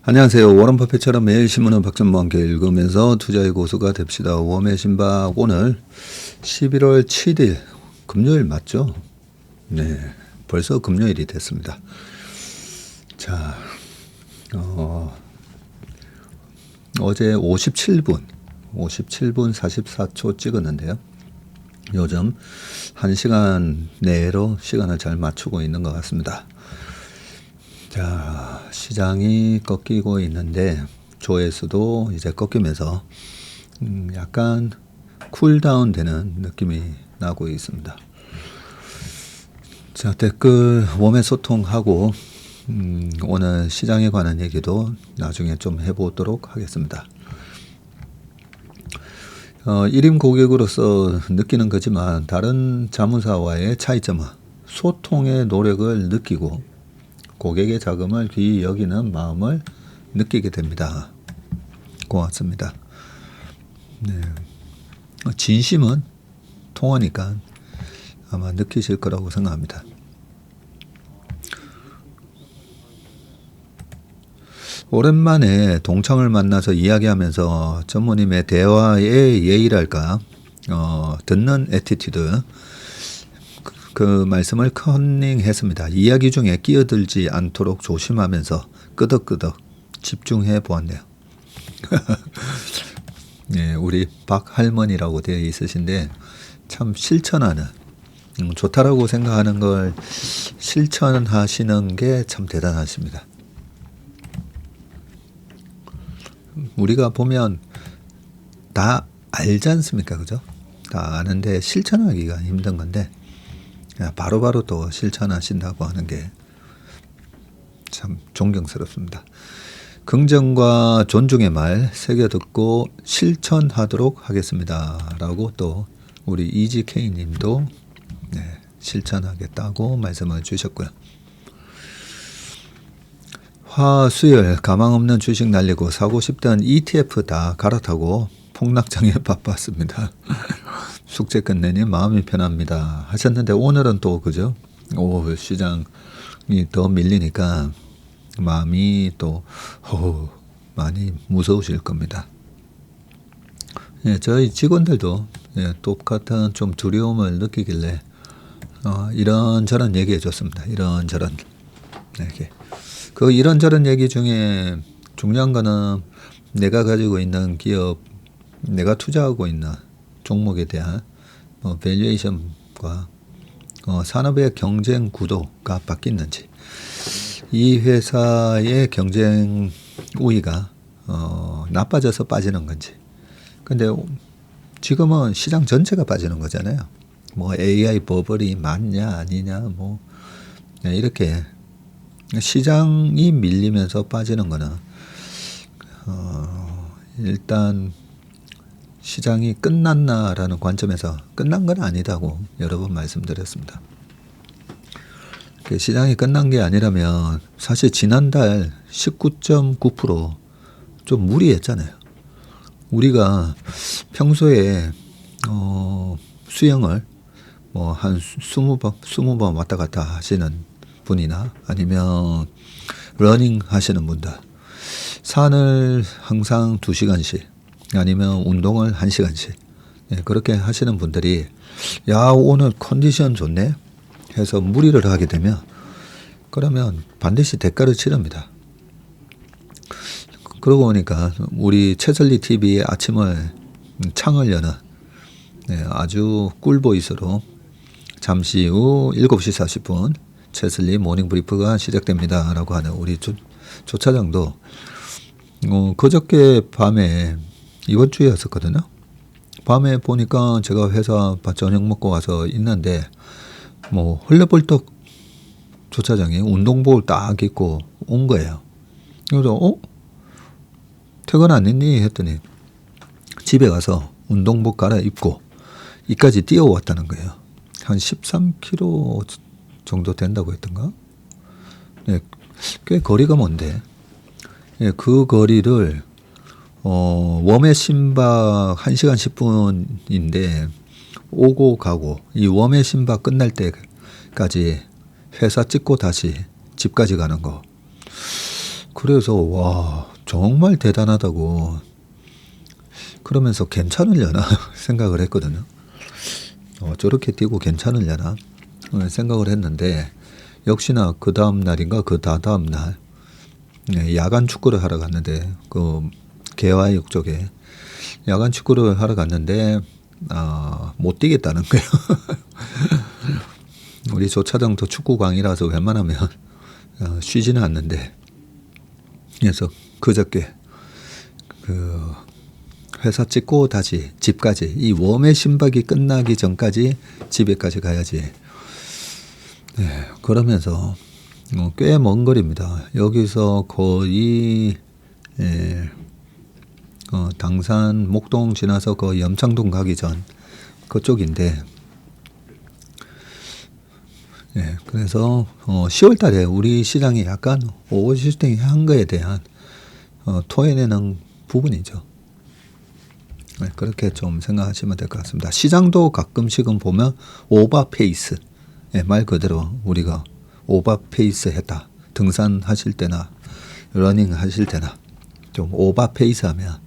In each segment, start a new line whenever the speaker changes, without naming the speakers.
안녕하세요. 워런 버핏처럼 매일 신문은 박전무와 함께 읽으면서 투자의 고수가 됩시다. 웜의 신박 오늘 11월 7일 금요일 맞죠? 네, 벌써 금요일이 됐습니다. 자, 어제 57분 44초 찍었는데요. 요즘 1시간 내로 시간을 잘 맞추고 있는 것 같습니다. 자, 시장이 꺾이고 있는데 조회수도 이제 꺾이면서 약간 쿨다운 되는 느낌이 나고 있습니다. 자, 댓글 웜에 소통하고 오늘 시장에 관한 얘기도 나중에 좀 해보도록 하겠습니다. 1인 고객으로서 느끼는 거지만 다른 자문사와의 차이점은 소통의 노력을 느끼고 고객의 자금을 귀히 여기는 마음을 느끼게 됩니다. 고맙습니다. 네. 진심은 통하니까 아마 느끼실 거라고 생각합니다. 오랜만에 동창을 만나서 이야기하면서 전무님의 대화의 예의랄까, 듣는 애티튜드, 그 말씀을 컨닝했습니다. 이야기 중에 끼어들지 않도록 조심하면서 끄덕끄덕 집중해 보았네요. 네, 우리 박 할머니라고 되어 있으신데 참 실천하는, 좋다라고 생각하는 걸 실천하시는 게 참 대단하십니다. 우리가 보면 다 알지 않습니까? 그죠? 다 아는데 실천하기가 힘든 건데 바로바로 또 실천하신다고 하는 게 참 존경스럽습니다. 긍정과 존중의 말 새겨 듣고 실천하도록 하겠습니다. 라고 또 우리 이지케이 님도 실천하겠다고 말씀을 주셨고요. 화수열 가망 없는 주식 날리고 사고 싶던 ETF 다 갈아타고 폭락장에 바빴습니다. 숙제 끝내니 마음이 편합니다 하셨는데 오늘은 또 그죠? 시장이 더 밀리니까 마음이 또 많이 무서우실 겁니다. 저희 직원들도 똑같은 좀 두려움을 느끼길래 이런저런 얘기해 줬습니다. 이런저런 얘기. 그 이런저런 얘기 중에 중요한 거는 내가 가지고 있는 기업, 내가 투자하고 있는 종목에 대한 밸류에이션과 산업의 경쟁 구도가 바뀌는지, 이 회사의 경쟁 우위가 나빠져서 빠지는 건지. 근데 지금은 시장 전체가 빠지는 거잖아요. AI 버블이 맞냐 아니냐 이렇게 시장이 밀리면서 빠지는 거는 일단 시장이 끝났나라는 관점에서 끝난 건 아니다고 여러 번 말씀드렸습니다. 시장이 끝난 게 아니라면 사실 지난달 19.9% 좀 무리했잖아요. 우리가 평소에 수영을 한 20번 왔다 갔다 하시는 분이나 아니면 러닝 하시는 분들, 산을 항상 2시간씩 아니면 운동을 1시간씩 그렇게 하시는 분들이 야 오늘 컨디션 좋네 해서 무리를 하게 되면 그러면 반드시 대가를 치릅니다. 그러고 보니까 우리 최설리 TV의 아침을 창을 여는 아주 꿀보이스로 잠시 후 7시 40분 최설리 모닝 브리프가 시작됩니다 라고 하는 우리 조 차장도 그저께 밤에 이번 주였었거든요. 밤에 보니까 제가 회사 저녁 먹고 와서 있는데 헐레벌떡 조 차장이 운동복을 딱 입고 온 거예요. 그래서 퇴근 안 했니? 했더니 집에 가서 운동복 갈아입고 이까지 뛰어왔다는 거예요. 한 13km 정도 된다고 했던가? 꽤 거리가 먼데 그 거리를 웜의 신박 1시간 10분인데 오고 가고 이 웜의 신박 끝날 때까지 회사 찍고 다시 집까지 가는 거 그래서 와 정말 대단하다고 그러면서 괜찮으려나 생각을 했거든요. 저렇게 뛰고 괜찮으려나 생각을 했는데 역시나 그 다음 날인가 그 다다음 날 야간 축구를 하러 갔는데 그 개화역 쪽에 야간 축구를 하러 갔는데 못 뛰겠다는 거예요. 우리 조차장도 축구광이라서 웬만하면 쉬지는 않는데 그래서 그저께 그 회사 찍고 다시 집까지 이 웜의 심박이 끝나기 전까지 집에까지 가야지. 네, 그러면서 꽤 먼 거리입니다. 여기서 거의 당산 목동 지나서 거의 염창동 가기 전 그쪽인데 그래서 10월 달에 우리 시장이 약간 오버슈팅한 거에 대한 토해내는 부분이죠. 그렇게 좀 생각하시면 될 것 같습니다. 시장도 가끔씩은 보면 오버페이스 말 그대로 우리가 오버페이스 했다. 등산하실 때나 러닝 하실 때나 좀 오버페이스 하면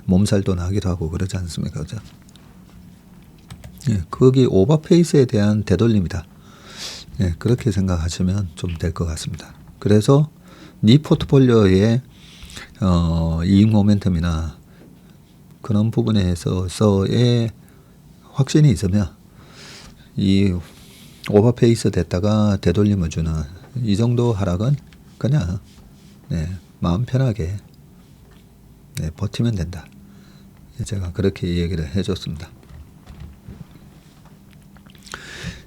몸살도 나기도 하고 그러지 않습니까? 그죠? 거기 오버페이스에 대한 되돌림이다. 그렇게 생각하시면 좀 될 것 같습니다. 그래서 네 포트폴리오의 이익 모멘텀이나 그런 부분에 있어서의 확신이 있으면 이 오버페이스 됐다가 되돌림을 주는 이 정도 하락은 그냥 마음 편하게 버티면 된다. 제가 그렇게 얘기를 해줬습니다.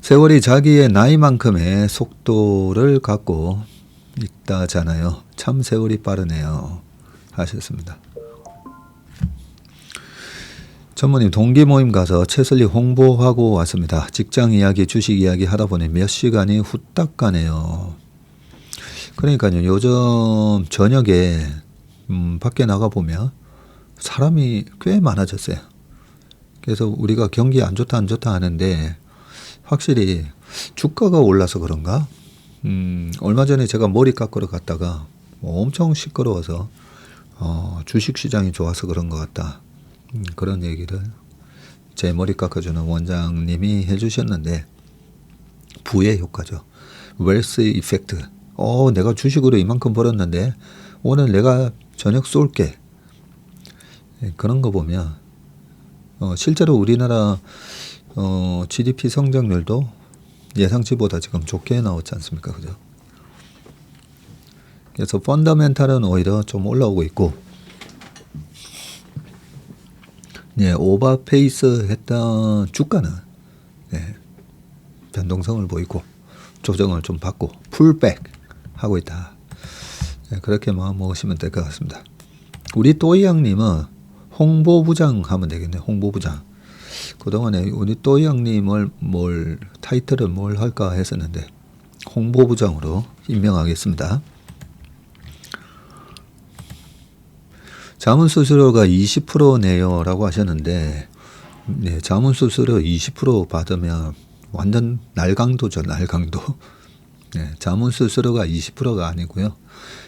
세월이 자기의 나이만큼의 속도를 갖고 있다잖아요. 참 세월이 빠르네요. 하셨습니다. 전무님 동기 모임 가서 채슬리 홍보하고 왔습니다. 직장 이야기 주식 이야기 하다 보니 몇 시간이 후딱 가네요. 그러니까요. 요즘 저녁에 밖에 나가 보면 사람이 꽤 많아졌어요. 그래서 우리가 경기 안 좋다 하는데 확실히 주가가 올라서 그런가? 얼마 전에 제가 머리 깎으러 갔다가 엄청 시끄러워서 주식시장이 좋아서 그런 것 같다. 그런 얘기를 제 머리 깎아주는 원장님이 해주셨는데 부의 효과죠. 웰스 이펙트. 내가 주식으로 이만큼 벌었는데 오늘 내가 저녁 쏠게. 그런 거 보면 실제로 우리나라 GDP 성장률도 예상치보다 지금 좋게 나왔지 않습니까? 그죠? 그래서 펀더멘탈은 오히려 좀 올라오고 있고 오버페이스 했던 주가는 변동성을 보이고 조정을 좀 받고 풀백 하고 있다. 그렇게 마음 먹으시면 될 것 같습니다. 우리 또이양님은 홍보부장 하면 되겠네요. 홍보부장. 그동안에 우리 또이양님을 타이틀을 뭘 할까 했었는데 홍보부장으로 임명하겠습니다. 자문수수료가 20%네요 라고 하셨는데 자문수수료 20% 받으면 완전 날강도죠. 날강도. 자문수수료가 20%가 아니고요.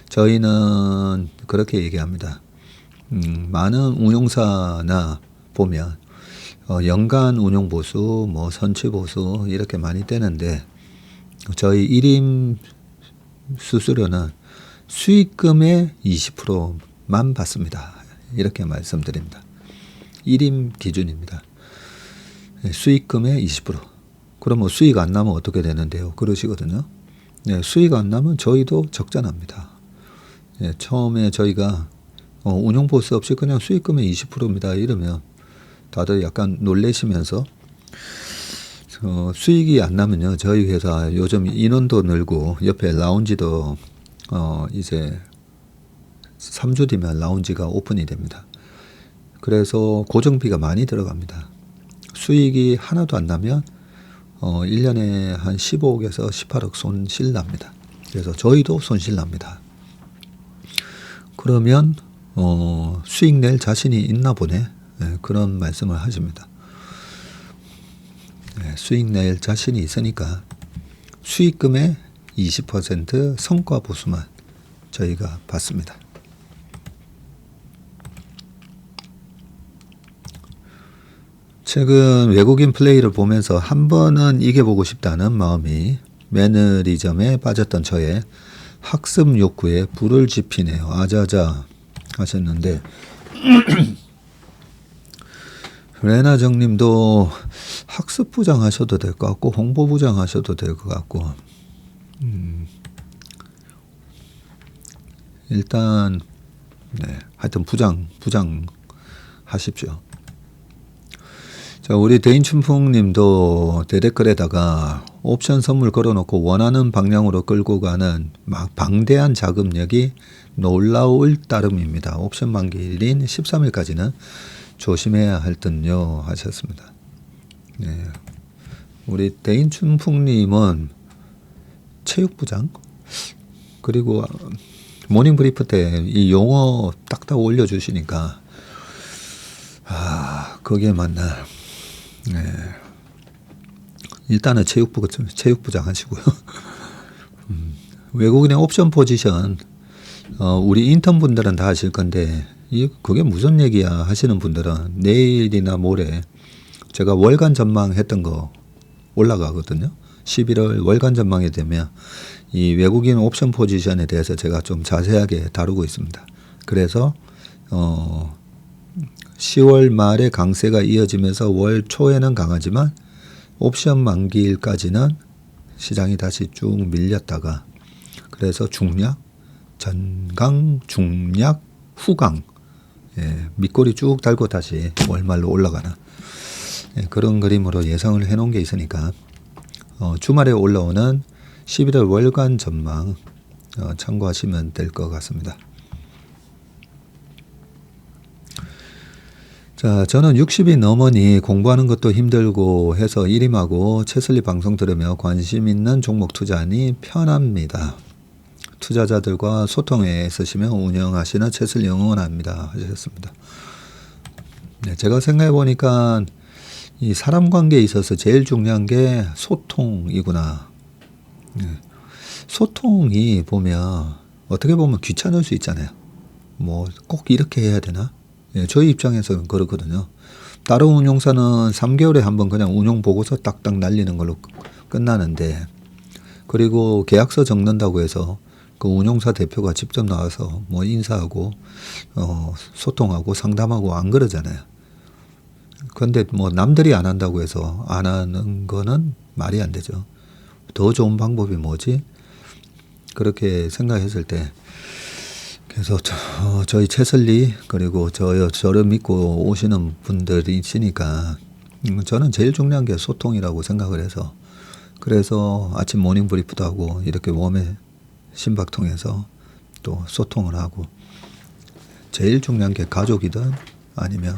저희는 그렇게 얘기합니다. 많은 운용사나 보면 연간 운용보수, 선취보수 이렇게 많이 떼는데 저희 1임 수수료는 수익금의 20%만 받습니다. 이렇게 말씀드립니다. 1임 기준입니다. 수익금의 20%. 그러면 수익 안 나면 어떻게 되는데요? 그러시거든요. 수익 안 나면 저희도 적자납니다. 처음에 저희가 운용보수 없이 그냥 수익금의 20%입니다. 이러면 다들 약간 놀래시면서 수익이 안 나면요. 저희 회사 요즘 인원도 늘고 옆에 라운지도 이제 3주 뒤면 라운지가 오픈이 됩니다. 그래서 고정비가 많이 들어갑니다. 수익이 하나도 안 나면 1년에 한 15억에서 18억 손실 납니다. 그래서 저희도 손실 납니다. 그러면 수익 낼 자신이 있나 보네. 그런 말씀을 하십니다. 수익 낼 자신이 있으니까 수익금의 20% 성과 보수만 저희가 봤습니다. 최근 외국인 플레이를 보면서 한 번은 이겨보고 싶다는 마음이 매너리즘에 빠졌던 저의 학습 욕구에 불을 지피네요. 아자자 하셨는데 레나정님도 학습부장 하셔도 될 것 같고 홍보부장 하셔도 될 것 같고 일단 네, 하여튼 부장 하십시오. 자, 우리 대인춘풍님도 대댓글에다가 옵션 선물 걸어놓고 원하는 방향으로 끌고 가는 막 방대한 자금력이 놀라울 따름입니다. 옵션 만기일인 13일까지는 조심해야 할 듯요 하셨습니다. 네. 우리 대인춘풍님은 체육부장 그리고 모닝브리프 때 이 용어 딱딱 올려주시니까 거기에 맞나. 네. 일단은 체육부장 하시고요. 외국인의 옵션 포지션 우리 인턴 분들은 다 하실 건데 그게 무슨 얘기야 하시는 분들은 내일이나 모레 제가 월간 전망했던 거 올라가거든요. 11월 월간 전망이 되면 이 외국인 옵션 포지션에 대해서 제가 좀 자세하게 다루고 있습니다. 그래서 10월 말에 강세가 이어지면서 월 초에는 강하지만 옵션 만기일까지는 시장이 다시 쭉 밀렸다가 그래서 중략, 전강, 중략, 후강 밑꼬리 쭉 달고 다시 월말로 올라가는 그런 그림으로 예상을 해놓은 게 있으니까 주말에 올라오는 11월 월간 전망 참고하시면 될 것 같습니다. 자, 저는 60이 넘으니 공부하는 것도 힘들고 해서 일임하고 채슬리 방송 들으며 관심 있는 종목 투자하니 편합니다. 투자자들과 소통에 애쓰시며 운영하시는 채슬리 응원합니다 하셨습니다. 네, 제가 생각해 보니까 이 사람 관계에 있어서 제일 중요한 게 소통이구나. 네. 소통이 보면 어떻게 보면 귀찮을 수 있잖아요. 뭐 꼭 이렇게 해야 되나? 저희 입장에서는 그렇거든요. 다른 운용사는 3개월에 한번 그냥 운용 보고서 딱딱 날리는 걸로 끝나는데 그리고 계약서 적는다고 해서 그 운용사 대표가 직접 나와서 뭐 인사하고 소통하고 상담하고 안 그러잖아요. 그런데 뭐 남들이 안 한다고 해서 안 하는 거는 말이 안 되죠. 더 좋은 방법이 뭐지? 그렇게 생각했을 때 그래서 저희 채슬리 그리고 저를 믿고 오시는 분들이 있으니까 저는 제일 중요한 게 소통이라고 생각을 해서 그래서 아침 모닝 브리프도 하고 이렇게 몸에 심박 통해서 또 소통을 하고 제일 중요한 게 가족이든 아니면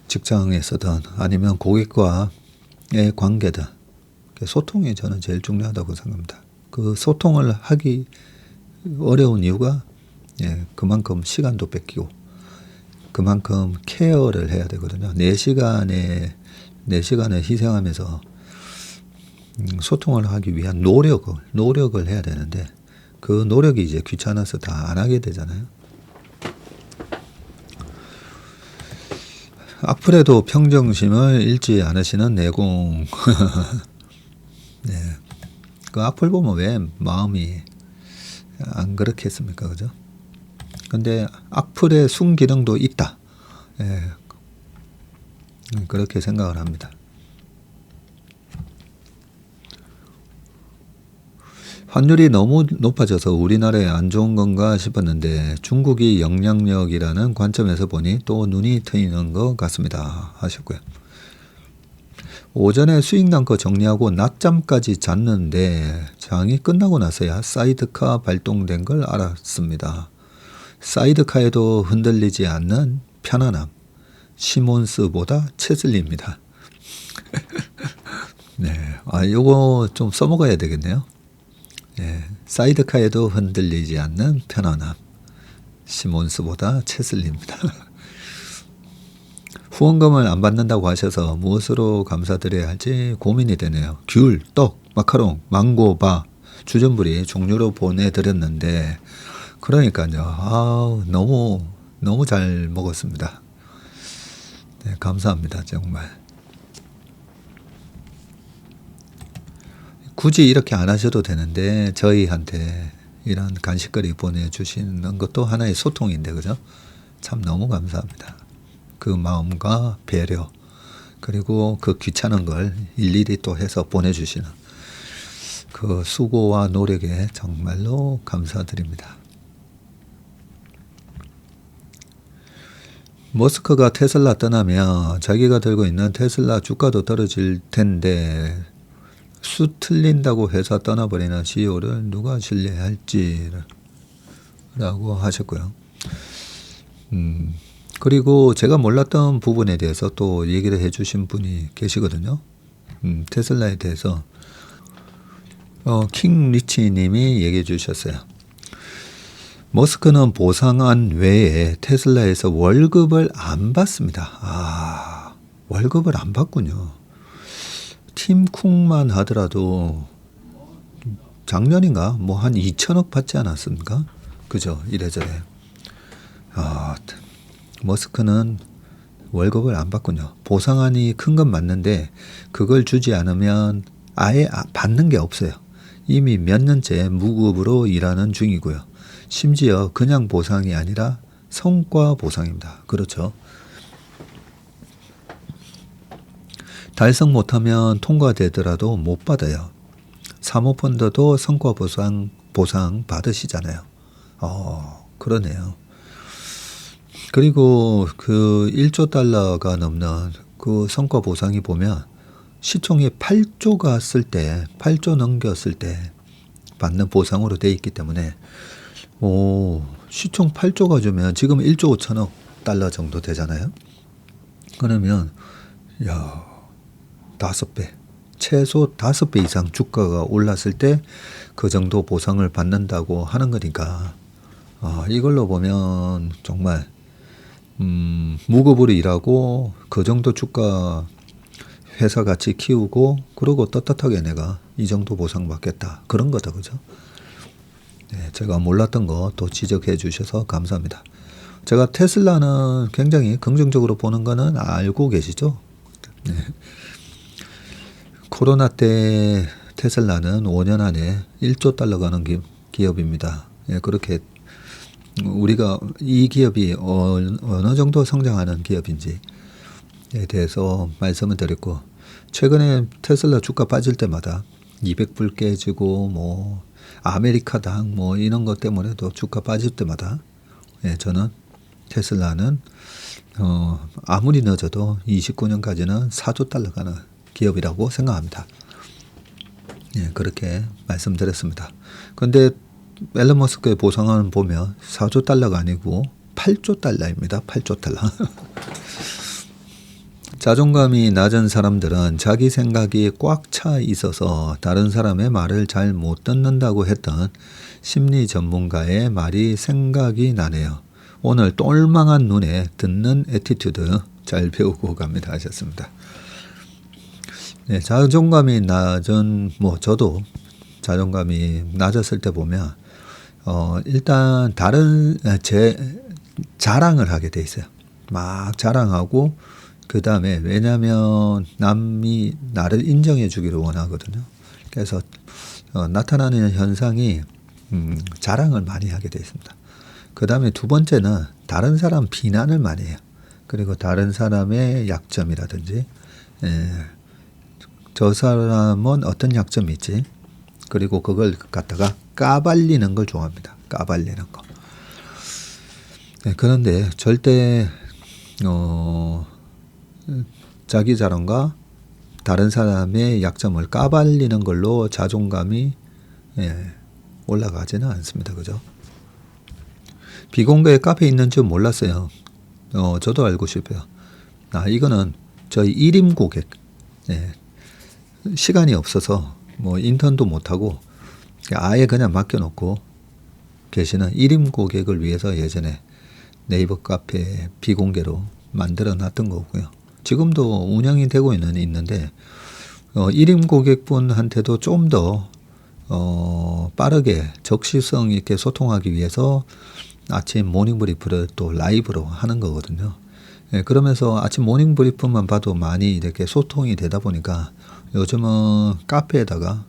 직장에서든 아니면 고객과의 관계든 소통이 저는 제일 중요하다고 생각합니다. 그 소통을 하기 어려운 이유가 그만큼 시간도 뺏기고 그만큼 케어를 해야 되거든요. 4시간을 희생하면서 소통을 하기 위한 노력을 해야 되는데 그 노력이 이제 귀찮아서 다 안 하게 되잖아요. 악플에도 평정심을 잃지 않으시는 내공. 네. 그 악플 보면 왜 마음이 안 그렇게 했습니까? 그죠? 근데 악플의 순기능도 있다. 그렇게 생각을 합니다. 환율이 너무 높아져서 우리나라에 안 좋은 건가 싶었는데 중국이 영향력이라는 관점에서 보니 또 눈이 트이는 것 같습니다 하셨고요. 오전에 수익 난 거 정리하고 낮잠까지 잤는데 장이 끝나고 나서야 사이드카 발동된 걸 알았습니다. 사이드카에도 흔들리지 않는 편안함. 시몬스보다 채슬리입니다. 네, 요거 좀 써먹어야 되겠네요. 사이드카에도 흔들리지 않는 편안함. 시몬스보다 채슬리입니다. 후원금을 안 받는다고 하셔서 무엇으로 감사드려야 할지 고민이 되네요. 귤, 떡, 마카롱, 망고, 바, 주전부리 종류로 보내드렸는데 그러니까요. 아우, 너무 잘 먹었습니다. 네, 감사합니다. 정말. 굳이 이렇게 안 하셔도 되는데 저희한테 이런 간식거리 보내주시는 것도 하나의 소통인데, 그죠? 참 너무 감사합니다. 그 마음과 배려, 그리고 그 귀찮은 걸 일일이 또 해서 보내주시는 그 수고와 노력에 정말로 감사드립니다. 머스크가 테슬라 떠나면 자기가 들고 있는 테슬라 주가도 떨어질 텐데 수 틀린다고 회사 떠나버리는 CEO를 누가 신뢰할지 라고 하셨고요. 그리고 제가 몰랐던 부분에 대해서 또 얘기를 해주신 분이 계시거든요. 테슬라에 대해서 킹 리치 님이 얘기해 주셨어요. 머스크는 보상안 외에 테슬라에서 월급을 안 받습니다. 아, 월급을 안 받군요. 팀 쿡만 하더라도 작년인가 뭐 한 2천억 받지 않았습니까? 그죠? 이래저래. 아, 머스크는 월급을 안 받군요. 보상안이 큰 건 맞는데 그걸 주지 않으면 아예 받는 게 없어요. 이미 몇 년째 무급으로 일하는 중이고요. 심지어 그냥 보상이 아니라 성과 보상입니다. 그렇죠. 달성 못하면 통과되더라도 못 받아요. 사모펀드도 성과 보상 받으시잖아요. 그러네요. 그리고 그 1조 달러가 넘는 그 성과 보상이 보면 시총이 8조가 쓸 때, 8조 넘겼을 때 받는 보상으로 돼 있기 때문에 시총 8조가 주면 지금 1조 5천억 달러 정도 되잖아요. 그러면 5배, 최소 5배 이상 주가가 올랐을 때 그 정도 보상을 받는다고 하는 거니까 이걸로 보면 정말 무급으로 일하고 그 정도 주가 회사 가치 키우고 그러고 떳떳하게 내가 이 정도 보상 받겠다 그런 거다, 그죠? 네, 제가 몰랐던 거 또 지적해 주셔서 감사합니다. 제가 테슬라는 굉장히 긍정적으로 보는 거는 알고 계시죠? 네. 코로나 때 테슬라는 5년 안에 1조 달러 가는 기업입니다. 예, 그렇게 우리가 이 기업이 어느 정도 성장하는 기업인지에 대해서 말씀을 드렸고, 최근에 테슬라 주가 빠질 때마다 200불 깨지고 뭐 아메리카당 뭐 이런 것 때문에도 주가 빠질 때마다 저는 테슬라는 아무리 늦어도 29년까지는 4조 달러 가는 기업이라고 생각합니다. 그렇게 말씀드렸습니다. 근데 앨런 머스크의 보상안을 보면 4조 달러가 아니고 8조 달러입니다. 8조 달러. 자존감이 낮은 사람들은 자기 생각이 꽉 차 있어서 다른 사람의 말을 잘 못 듣는다고 했던 심리 전문가의 말이 생각이 나네요. 오늘 똘망한 눈에 듣는 애티튜드 잘 배우고 갑니다 하셨습니다. 네, 자존감이 낮은 저도 자존감이 낮았을 때 보면 일단 제 자랑을 하게 돼 있어요. 막 자랑하고 그 다음에 왜냐하면 남이 나를 인정해 주기를 원하거든요. 그래서 나타나는 현상이 자랑을 많이 하게 돼 있습니다. 그 다음에 두 번째는 다른 사람 비난을 많이 해요. 그리고 다른 사람의 약점이라든지 저 사람은 어떤 약점이 있지? 그리고 그걸 갖다가 까발리는 걸 좋아합니다. 까발리는 거. 네, 그런데 절대 자기 자랑과 다른 사람의 약점을 까발리는 걸로 자존감이 올라가지는 않습니다. 그죠? 비공개 카페 있는 줄 몰랐어요. 저도 알고 싶어요. 이거는 저희 1임 고객. 시간이 없어서 인턴도 못하고 아예 그냥 맡겨놓고 계시는 1임 고객을 위해서 예전에 네이버 카페 비공개로 만들어 놨던 거고요. 지금도 운영이 되고 있는데 1임 고객분한테도 좀 더 빠르게 적시성 있게 소통하기 위해서 아침 모닝 브리프를 또 라이브로 하는 거거든요. 예, 그러면서 아침 모닝 브리프만 봐도 많이 이렇게 소통이 되다 보니까 요즘은 카페에다가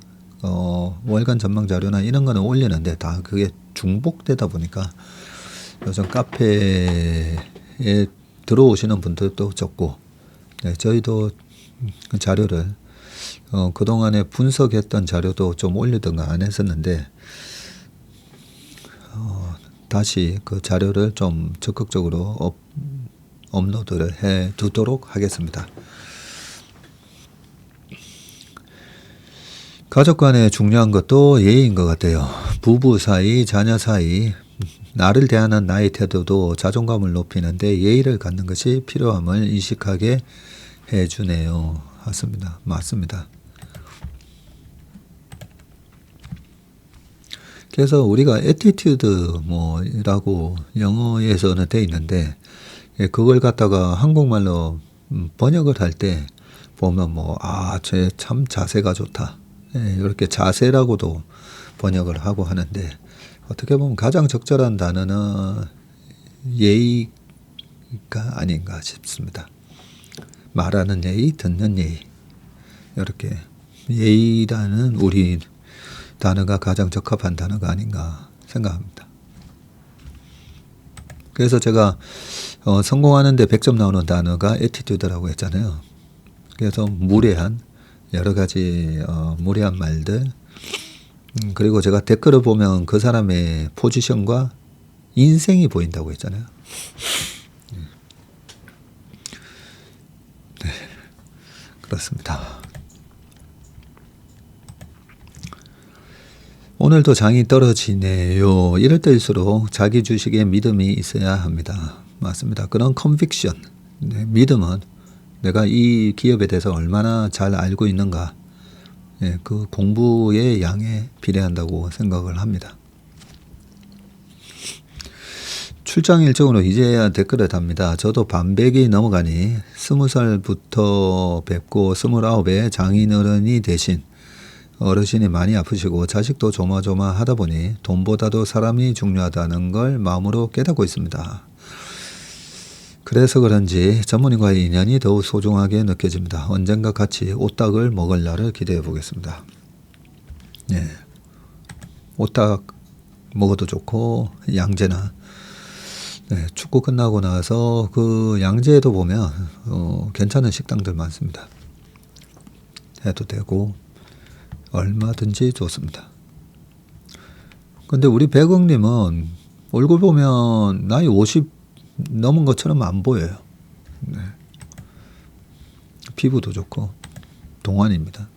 월간 전망 자료나 이런 거는 올리는데 다 그게 중복되다 보니까 요즘 카페에 들어오시는 분들도 적고, 네, 저희도 그 자료를 그동안에 분석했던 자료도 좀 올리던가 안 했었는데 다시 그 자료를 좀 적극적으로 업로드를 해 두도록 하겠습니다. 가족 간에 중요한 것도 예의인 것 같아요. 부부 사이, 자녀 사이, 나를 대하는 나의 태도도 자존감을 높이는데 예의를 갖는 것이 필요함을 인식하게 해주네요. 맞습니다. 그래서 우리가 attitude 뭐라고 영어에서는 돼 있는데, 예, 그걸 갖다가 한국말로 번역을 할 때 보면 쟤 참 자세가 좋다. 예, 이렇게 자세라고도 번역을 하고 하는데, 어떻게 보면 가장 적절한 단어는 예의가 아닌가 싶습니다. 말하는 예의, 듣는 예의. 이렇게 예의라는 우리 단어가 가장 적합한 단어가 아닌가 생각합니다. 그래서 제가 성공하는데 100점 나오는 단어가 애티튜드라고 했잖아요. 그래서 무례한 여러 가지 무례한 말들, 그리고 제가 댓글을 보면 그 사람의 포지션과 인생이 보인다고 했잖아요. 네, 그렇습니다. 오늘도 장이 떨어지네요. 이럴 때일수록 자기 주식에 믿음이 있어야 합니다. 맞습니다. 그런 컨빅션, 네, 믿음은 내가 이 기업에 대해서 얼마나 잘 알고 있는가, 예, 그 공부의 양에 비례한다고 생각을 합니다. 출장 일정으로 이제야 댓글을 답니다. 저도 반백이 넘어가니 20살부터 뵙고 29에 장인어른이 되신 어르신이 많이 아프시고 자식도 조마조마하다 보니 돈보다도 사람이 중요하다는 걸 마음으로 깨닫고 있습니다. 그래서 그런지 전문인과의 인연이 더욱 소중하게 느껴집니다. 언젠가 같이 오딱을 먹을 날을 기대해 보겠습니다. 예, 오딱 먹어도 좋고 양재나, 네, 축구 끝나고 나서 그 양재에도 보면 괜찮은 식당들 많습니다. 해도 되고 얼마든지 좋습니다. 근데 우리 백억님은 얼굴 보면 나이 50 넘은 것처럼 안 보여요. 네. 피부도 좋고 동안입니다.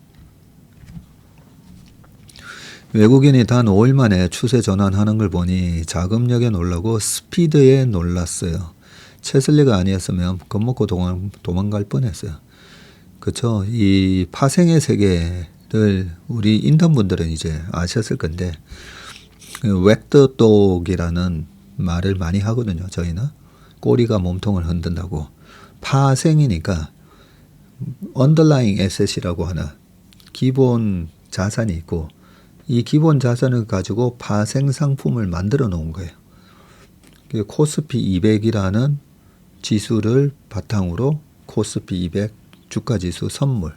외국인이 단 5일 만에 추세 전환하는 걸 보니 자금력에 놀라고 스피드에 놀랐어요. 체슬리가 아니었으면 겁먹고 도망갈 뻔했어요. 그렇죠? 이 파생의 세계를 우리 인턴분들은 이제 아셨을 건데, 웩더독이라는 말을 많이 하거든요. 저희는 꼬리가 몸통을 흔든다고. 파생이니까 underlying asset이라고 하는 기본 자산이 있고, 이 기본 자산을 가지고 파생 상품을 만들어 놓은 거예요. 코스피 200이라는 지수를 바탕으로 코스피 200 주가지수 선물,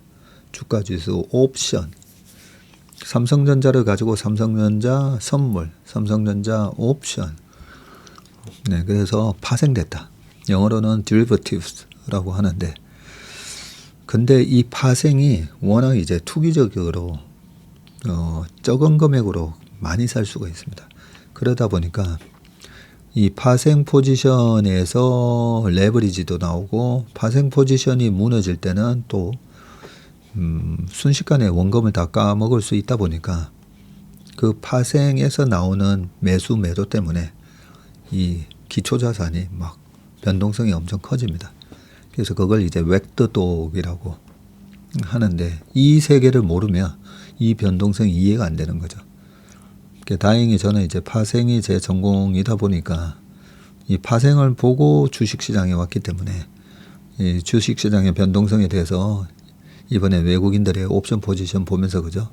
주가지수 옵션, 삼성전자를 가지고 삼성전자 선물, 삼성전자 옵션. 네, 그래서 파생됐다. 영어로는 derivative라고 하는데, 근데 이 파생이 워낙 이제 투기적으로 적은 금액으로 많이 살 수가 있습니다. 그러다 보니까 이 파생 포지션에서 레버리지도 나오고, 파생 포지션이 무너질 때는 또 순식간에 원금을 다 까먹을 수 있다 보니까 그 파생에서 나오는 매수 매도 때문에 이 기초자산이 막 변동성이 엄청 커집니다. 그래서 그걸 이제 웩더독이라고 하는데, 이 세계를 모르면 이 변동성이 이해가 안 되는 거죠. 다행히 저는 이제 파생이 제 전공이다 보니까 이 파생을 보고 주식시장에 왔기 때문에 이 주식시장의 변동성에 대해서 이번에 외국인들의 옵션 포지션 보면서, 그죠?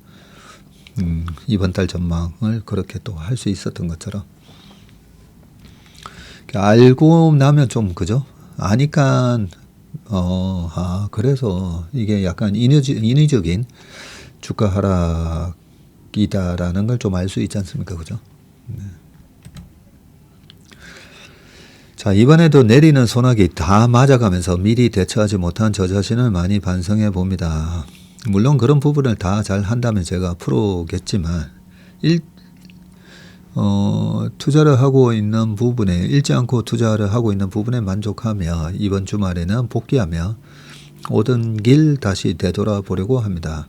이번 달 전망을 그렇게 또 할 수 있었던 것처럼 알고 나면 좀 그죠? 아니까 그래서 이게 약간 인위적인 주가 하락이다라는 걸 좀 알 수 있지 않습니까? 그죠? 네. 자, 이번에도 내리는 소나기 다 맞아가면서 미리 대처하지 못한 저 자신을 많이 반성해 봅니다. 물론 그런 부분을 다 잘 한다면 제가 프로겠지만 투자를 하고 있는 부분에 잃지 않고 투자를 하고 있는 부분에 만족하며 이번 주말에는 복귀하며 오던 길 다시 되돌아보려고 합니다.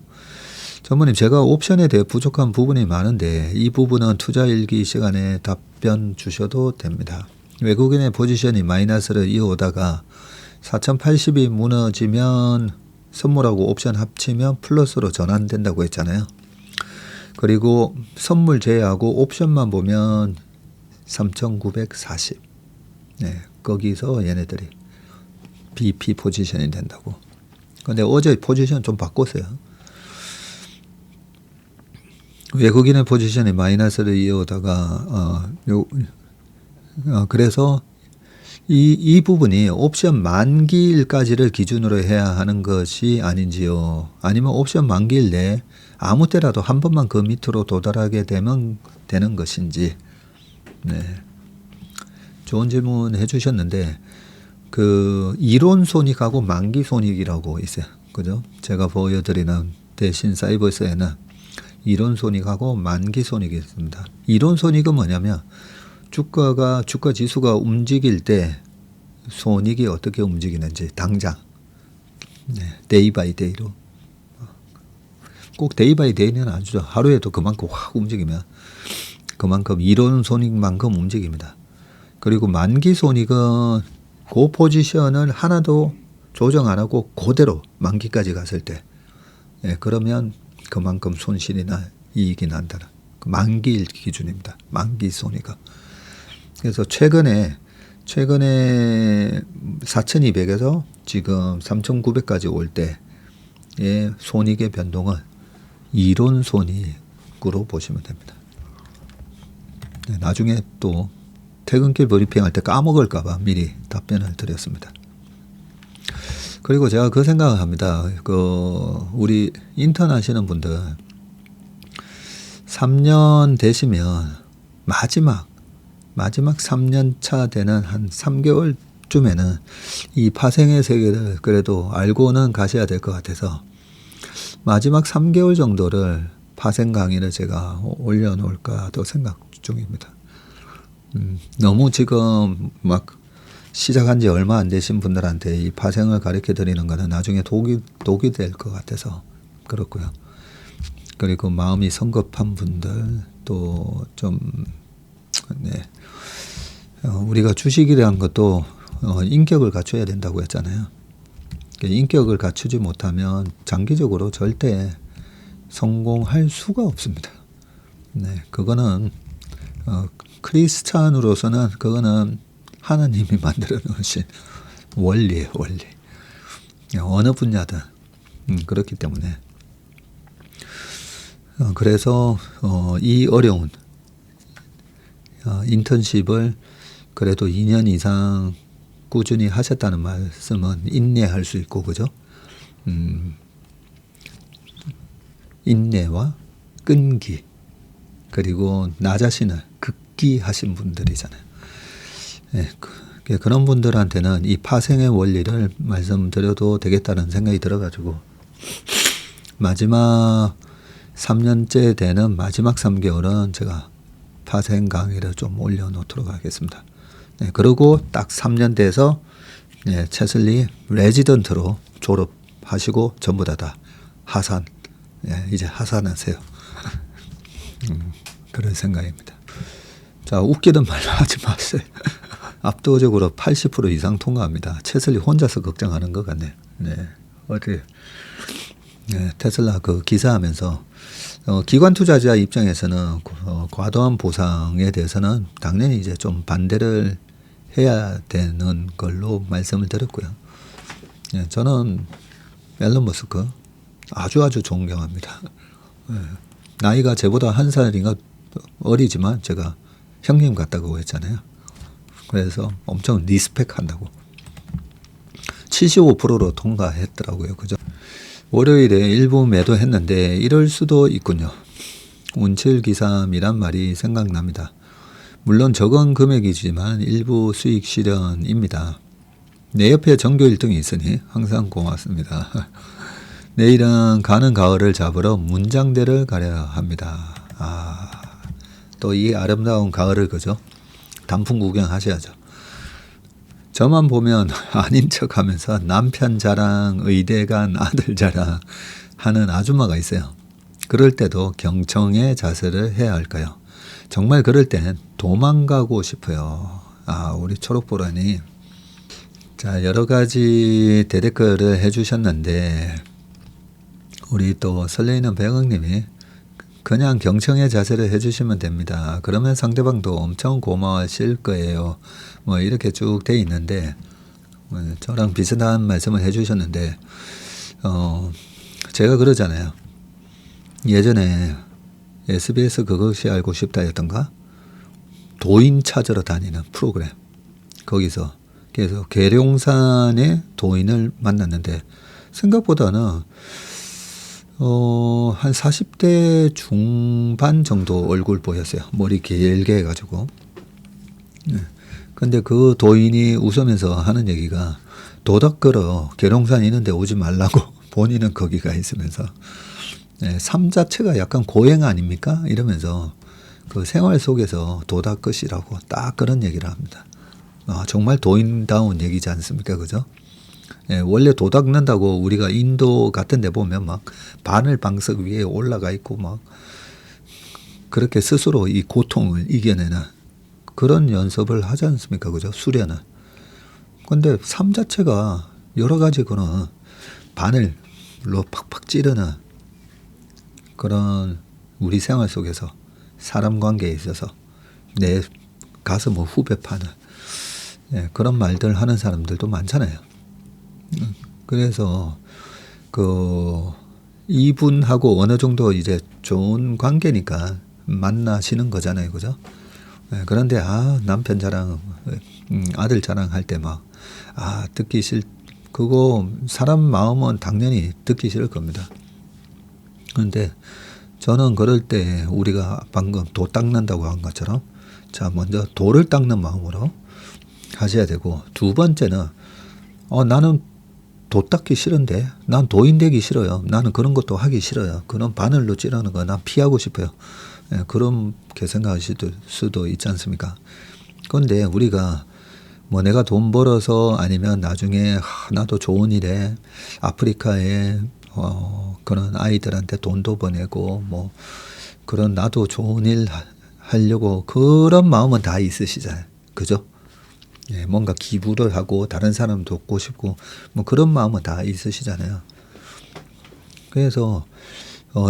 전무님, 제가 옵션에 대해 부족한 부분이 많은데 이 부분은 투자 일기 시간에 답변 주셔도 됩니다. 외국인의 포지션이 마이너스를 이어오다가 4080이 무너지면 선물하고 옵션 합치면 플러스로 전환된다고 했잖아요. 그리고 선물 제외하고 옵션만 보면 3940. 네, 거기서 얘네들이 BP 포지션이 된다고. 근데 어제 포지션 좀 바꿨어요. 외국인의 포지션이 마이너스를 이어오다가 그래서 이 부분이 옵션 만기일까지를 기준으로 해야 하는 것이 아닌지요. 아니면 옵션 만기일 내에 아무 때라도 한 번만 그 밑으로 도달하게 되면 되는 것인지. 네. 좋은 질문 해주셨는데 그 이론 손익하고 만기 손익이라고 있어요. 그죠? 제가 보여드리는 대신 사이버스에는 이론 손익하고 만기 손익이 있습니다. 이론 손익은 뭐냐면 주가 지수가 움직일 때 손익이 어떻게 움직이는지 당장 데이 바이 데이로 꼭 데이 바이 데이는 아니죠. 하루에도 그만큼 확 움직이면 그만큼 이론 손익만큼 움직입니다. 그리고 만기 손익은 그 포지션을 하나도 조정 안 하고 그대로 만기까지 갔을 때 그러면 그만큼 손실이나 이익이 난다는 만기일 기준입니다. 만기 손익은. 그래서 최근에 4200에서 지금 3900까지 올 때의 손익의 변동은 이론 손익으로 보시면 됩니다. 나중에 또 퇴근길 브리핑할 때 까먹을까 봐 미리 답변을 드렸습니다. 그리고 제가 그 생각을 합니다. 우리 인턴 하시는 분들 3년 되시면 마지막 3년 차 되는 한 3개월쯤에는 이 파생의 세계를 그래도 알고는 가셔야 될 것 같아서 마지막 3개월 정도를 파생 강의를 제가 올려놓을까도 생각 중입니다. 너무 지금 막 시작한 지 얼마 안 되신 분들한테 이 파생을 가르쳐 드리는 거는 나중에 독이 될 것 같아서 그렇고요. 그리고 마음이 성급한 분들 또 좀 우리가 주식이라는 것도 인격을 갖춰야 된다고 했잖아요. 인격을 갖추지 못하면 장기적으로 절대 성공할 수가 없습니다. 네, 그거는 크리스찬으로서는 그거는 하나님이 만들어 놓으신 원리예요, 원리. 어느 분야든 그렇기 때문에 그래서 이 어려운 인턴십을 그래도 2년 이상 꾸준히 하셨다는 말씀은 인내할 수 있고 그죠? 인내와 끈기 그리고 나 자신을 극기하신 분들이잖아요. 그런 분들한테는 이 파생의 원리를 말씀드려도 되겠다는 생각이 들어가지고 마지막 3년째 되는 마지막 3개월은 제가 파생 강의를 좀 올려놓도록 하겠습니다. 그리고 딱 3년 돼서 채슬리 레지던트로 졸업하시고 전부 다 하산 이제 하산하세요. 그런 생각입니다. 자, 웃기는 말 하지 마세요. 압도적으로 80% 이상 통과합니다. 채슬리 혼자서 걱정하는 것 같네. 어제 테슬라 그 기사하면서 기관 투자자 입장에서는 과도한 보상에 대해서는 당연히 이제 좀 반대를 해야 되는 걸로 말씀을 드렸고요. 저는 앨런 머스크 아주 존경합니다. 나이가 저보다 한 살인가 어리지만 제가 형님 같다고 했잖아요. 그래서 엄청 리스펙 한다고. 75%로 통과했더라고요. 그죠? 월요일에 일부 매도했는데 이럴 수도 있군요. 운칠기삼이란 말이 생각납니다. 물론 적은 금액이지만 일부 수익 실현입니다. 내 옆에 전교 1등이 있으니 항상 고맙습니다. 내일은 가는 가을을 잡으러 문장대를 가려 합니다. 또 이 아름다운 가을을 그죠? 단풍 구경하셔야죠. 저만 보면 아닌 척하면서 남편 자랑, 의대 간 아들 자랑 하는 아줌마가 있어요. 그럴 때도 경청의 자세를 해야 할까요? 정말 그럴 땐 도망가고 싶어요. 우리 초록보라니. 자, 여러 가지 대댓글을 해주셨는데 우리 또 설레이는 백억님이 그냥 경청의 자세를 해주시면 됩니다. 그러면 상대방도 엄청 고마워하실 거예요. 뭐 이렇게 쭉 돼 있는데 저랑 비슷한 말씀을 해주셨는데 제가 그러잖아요. 예전에 SBS 그것이 알고 싶다였던가 도인 찾으러 다니는 프로그램 거기서 계속 계룡산의 도인을 만났는데 생각보다는 한 40대 중반 정도 얼굴 보였어요. 머리 길게 해가지고. 근데 그 도인이 웃으면서 하는 얘기가 도덕 걸어 계룡산 있는데 오지 말라고 본인은 거기가 있으면서 삶 자체가 약간 고행 아닙니까? 이러면서 그 생활 속에서 도덕 것이라고 딱 그런 얘기를 합니다. 정말 도인다운 얘기지 않습니까? 그죠? 원래 도닦는다고 우리가 인도 같은 데 보면 막 바늘 방석 위에 올라가 있고 막 그렇게 스스로 이 고통을 이겨내는 그런 연습을 하지 않습니까? 그죠? 수련은. 근데 삶 자체가 여러 가지 그런 바늘로 팍팍 찌르는 그런 우리 생활 속에서 사람 관계에 있어서 내 가슴을 후벼 파는 그런 말들 하는 사람들도 많잖아요. 그래서 이분하고 어느 정도 이제 좋은 관계니까 만나시는 거잖아요, 그죠? 그런데 남편 자랑, 아들 자랑 할 때 막 듣기 그거 사람 마음은 당연히 듣기 싫을 겁니다. 그런데 저는 그럴 때 우리가 방금 도 닦는다고 한 것처럼 자 먼저 도를 닦는 마음으로 하셔야 되고 두 번째는 나는 도 닦기 싫은데 난 도인 되기 싫어요. 나는 그런 것도 하기 싫어요. 그런 바늘로 찌르는 거 난 피하고 싶어요. 그렇게 생각하실 수도 있지 않습니까? 그런데 우리가 뭐 내가 돈 벌어서 아니면 나중에 나도 좋은 일에 아프리카에 그런 아이들한테 돈도 보내고 뭐 그런 나도 좋은 일 하려고 그런 마음은 다 있으시잖아요. 그죠? 뭔가 기부를 하고 다른 사람 돕고 싶고 뭐 그런 마음은 다 있으시잖아요. 그래서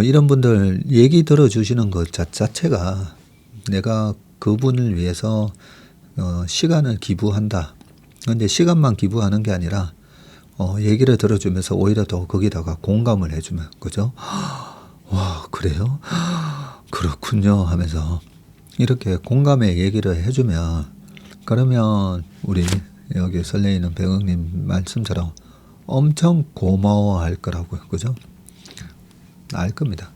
이런 분들 얘기 들어주시는 것 자체가 내가 그분을 위해서 시간을 기부한다. 그런데 시간만 기부하는 게 아니라 얘기를 들어주면서 오히려 더 거기다가 공감을 해주면 그죠? 와 그래요? 그렇군요 하면서 이렇게 공감의 얘기를 해주면 그러면 우리 여기 설레이는 백억님 말씀처럼 엄청 고마워할 거라고요. 그죠? 알 겁니다.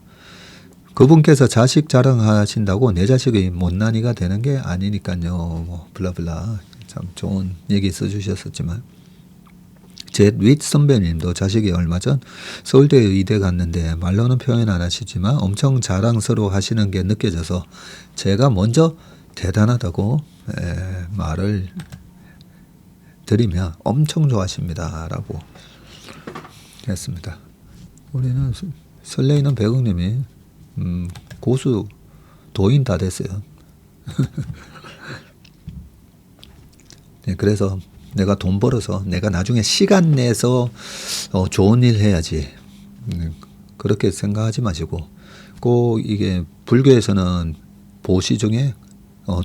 그분께서 자식 자랑하신다고 내 자식이 못난이가 되는 게 아니니까요. 뭐 블라블라 참 좋은 얘기 써주셨었지만 젯윗 선배님도 자식이 얼마 전 서울대 의대 갔는데 말로는 표현 안 하시지만 엄청 자랑스러워 하시는 게 느껴져서 제가 먼저 대단하다고 말을 드리면 엄청 좋아하십니다. 라고 했습니다. 우리는 설레이는 백억님이 고수 도인 다 됐어요. 그래서 내가 돈 벌어서 내가 나중에 시간 내서 좋은 일 해야지. 그렇게 생각하지 마시고 꼭 이게 불교에서는 보시 중에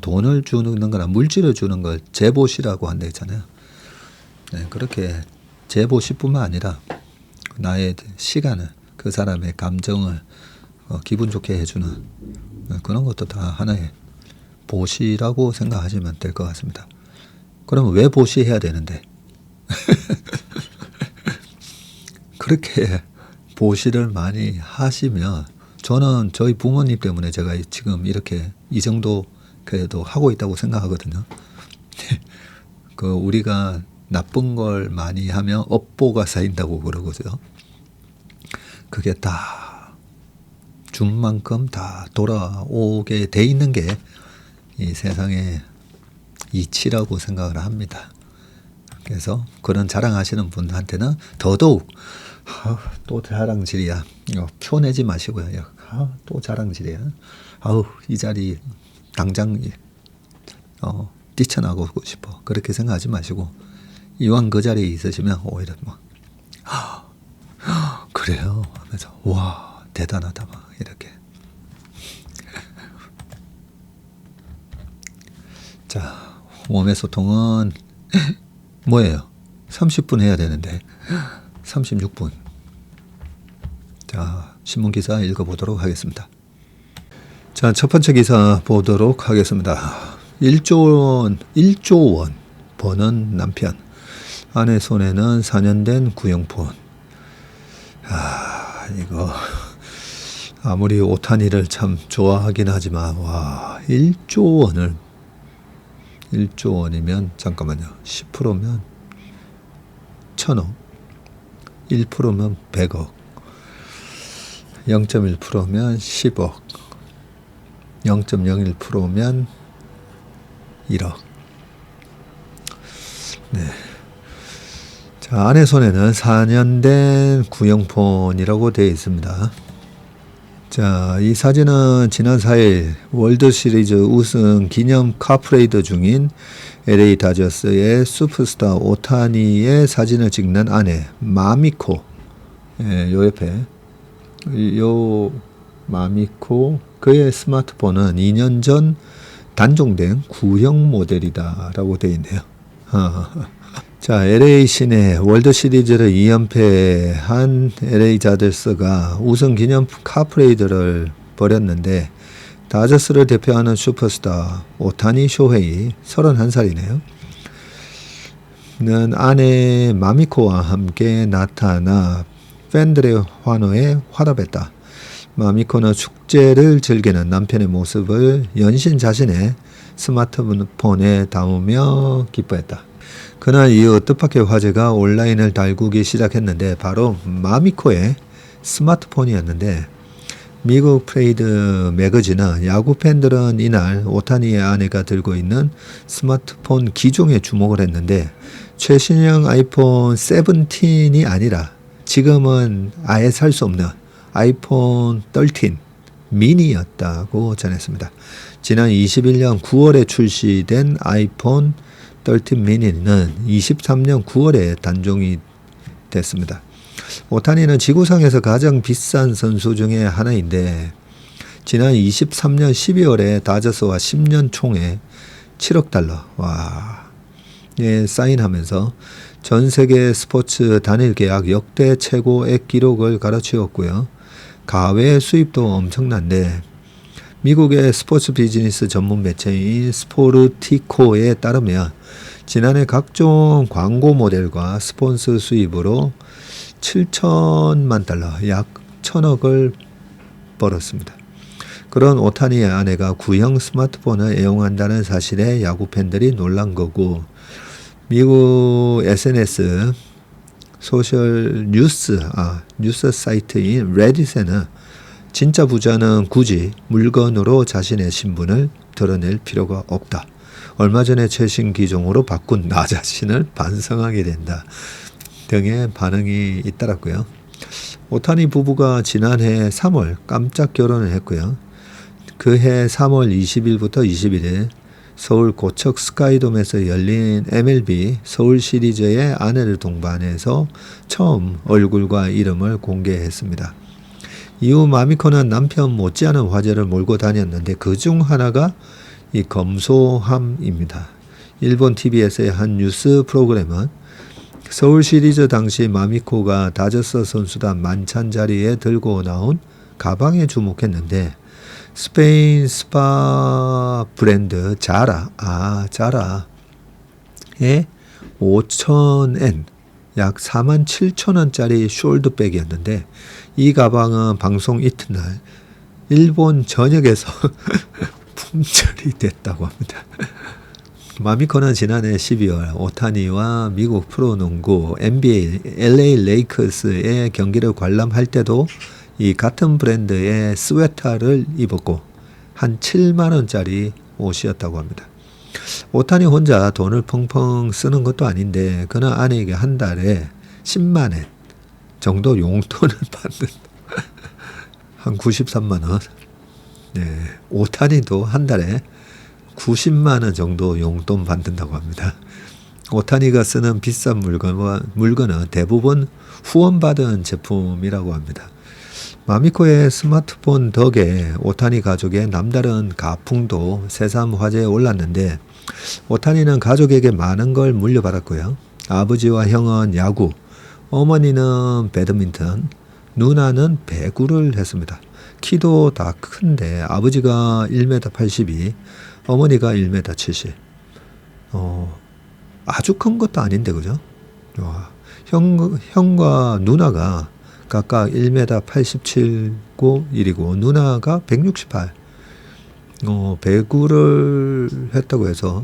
돈을 주는 거나 물질을 주는 걸 제보시라고 한다 했잖아요. 그렇게 제보시뿐만 아니라 나의 시간을 그 사람의 감정을 기분 좋게 해주는 그런 것도 다 하나의 보시라고 생각하시면 될 것 같습니다. 그러면 왜 보시해야 되는데? 그렇게 보시를 많이 하시면 저는 저희 부모님 때문에 제가 지금 이렇게 이 정도 그래도 하고 있다고 생각하거든요. 우리가 나쁜 걸 많이 하면 업보가 쌓인다고 그러거든요. 그게 다 준 만큼 다 돌아오게 돼 있는 게 이 세상의 이치라고 생각을 합니다. 그래서 그런 자랑하시는 분한테는 더더욱 또 자랑질이야. 펴내지 마시고요. 또 자랑질이야. 이 자리 당장 뛰쳐나가고 싶어. 그렇게 생각하지 마시고 이왕 그 자리에 있으시면 오히려 그래요 하면서 와 대단하다 막 이렇게. 자, 몸의 소통은 뭐예요? 30분 해야 되는데 36분. 자, 신문기사 읽어보도록 하겠습니다. 자, 첫 번째 기사 보도록 하겠습니다. 1조 원 버는 남편. 아내 손에는 4년 된 구형폰. 이거 아무리 오타니를 참 좋아하긴 하지만 와 1조 원이면 잠깐만요. 10%면 1000억, 1%면 100억, 0.1%면 10억, 0.01%면 1억. 네. 자, 아내 손에는 4년 된 구형폰이라고 되어 있습니다. 자, 이 사진은 지난 4일 월드시리즈 우승 기념 카프레이드 중인 LA 다저스의 슈퍼스타 오타니의 사진을 찍는 아내 마미코. 요 옆에 요 마미코 그의 스마트폰은 2년 전 단종된 구형 모델이다라고 되어 있네요. 자, LA 시내 월드시리즈를 2연패한 LA 다저스가 우승 기념 카프레이드를 벌였는데 다저스를 대표하는 슈퍼스타 오타니 쇼헤이 31살이네요. 는 아내 마미코와 함께 나타나 팬들의 환호에 화답했다. 마미코는 축제를 즐기는 남편의 모습을 연신 자신의 스마트폰에 담으며 기뻐했다. 그날 이후 뜻밖의 화제가 온라인을 달구기 시작했는데 바로 마미코의 스마트폰이었는데 미국 트레이드 매거진은 야구 팬들은 이날 오타니의 아내가 들고 있는 스마트폰 기종에 주목을 했는데 최신형 아이폰 17이 아니라 지금은 아예 살 수 없는 아이폰 13 미니였다고 전했습니다. 지난 21년 9월에 출시된 아이폰 13 미니는 23년 9월에 단종이 됐습니다. 오타니는 지구상에서 가장 비싼 선수 중에 하나인데 지난 23년 12월에 다저스와 10년 총에 7억 달러에 사인하면서 전 세계 스포츠 단일 계약 역대 최고액 기록을 갈아치웠고요. 가외 수입도 엄청난데 미국의 스포츠 비즈니스 전문 매체인 스포르티코에 따르면 지난해 각종 광고 모델과 스폰서 수입으로 7천만 달러, 약 1000억을 벌었습니다. 그런 오타니의 아내가 구형 스마트폰을 애용한다는 사실에 야구 팬들이 놀란 거고 미국 SNS 소셜 뉴스 사이트인 레딧에는 진짜 부자는 굳이 물건으로 자신의 신분을 드러낼 필요가 없다. 얼마 전에 최신 기종으로 바꾼 나 자신을 반성하게 된다. 등의 반응이 잇따랐고요. 오타니 부부가 지난해 3월 깜짝 결혼을 했고요. 그해 3월 20일부터 21일 서울 고척 스카이돔에서 열린 MLB 서울 시리즈의 아내를 동반해서 처음 얼굴과 이름을 공개했습니다. 이후 마미코는 남편 못지않은 화제를 몰고 다녔는데 그중 하나가 이 검소함입니다. 일본 TBS의 한 뉴스 프로그램은 서울 시리즈 당시 마미코가 다저스 선수단 만찬 자리에 들고 나온 가방에 주목했는데 스페인 스파 브랜드 자라의 5,000엔 약 47,000원짜리 숄더백이었는데 이 가방은 방송 이튿날 일본 전역에서 품절이 됐다고 합니다. 마미코는 지난해 12월 오타니와 미국 프로농구 NBA LA 레이커스의 경기를 관람할 때도 이 같은 브랜드의 스웨터를 입었고 한 7만 원짜리 옷이었다고 합니다. 오타니 혼자 돈을 펑펑 쓰는 것도 아닌데 그는 아내에게 한 달에 10만 엔 정도 용돈을 받는 한 93만 원. 네, 오타니도 한 달에 90만 원 정도 용돈 받는다고 합니다. 오타니가 쓰는 비싼 물건은 대부분 후원받은 제품이라고 합니다. 마미코의 스마트폰 덕에 오타니 가족의 남다른 가풍도 새삼 화제에 올랐는데 오타니는 가족에게 많은 걸 물려받았고요. 아버지와 형은 야구, 어머니는 배드민턴, 누나는 배구를 했습니다. 키도 다 큰데 아버지가 1m 82, 어머니가 1m 70. 아주 큰 것도 아닌데 그죠? 형과 누나가 각각 1m 87고 1이고 누나가 168. 배구를 했다고 해서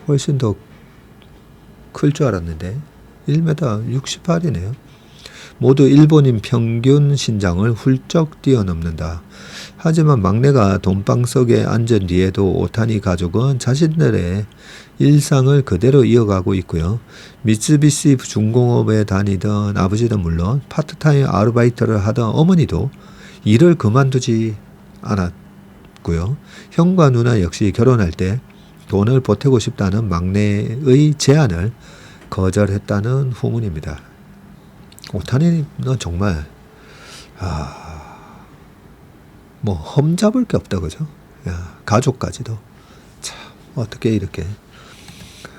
훨씬 더 클 줄 알았는데 1m 68이네요. 모두 일본인 평균 신장을 훌쩍 뛰어넘는다. 하지만 막내가 돈방 속에 앉은 뒤에도 오타니 가족은 자신들의 일상을 그대로 이어가고 있고요. 미쓰비시 중공업에 다니던 아버지는 물론 파트타임 아르바이트를 하던 어머니도 일을 그만두지 않았고요. 형과 누나 역시 결혼할 때 돈을 보태고 싶다는 막내의 제안을 거절했다는 후문입니다. 오타니는 정말 뭐 험잡을 게 없다 그죠? 가족까지도 참 어떻게 이렇게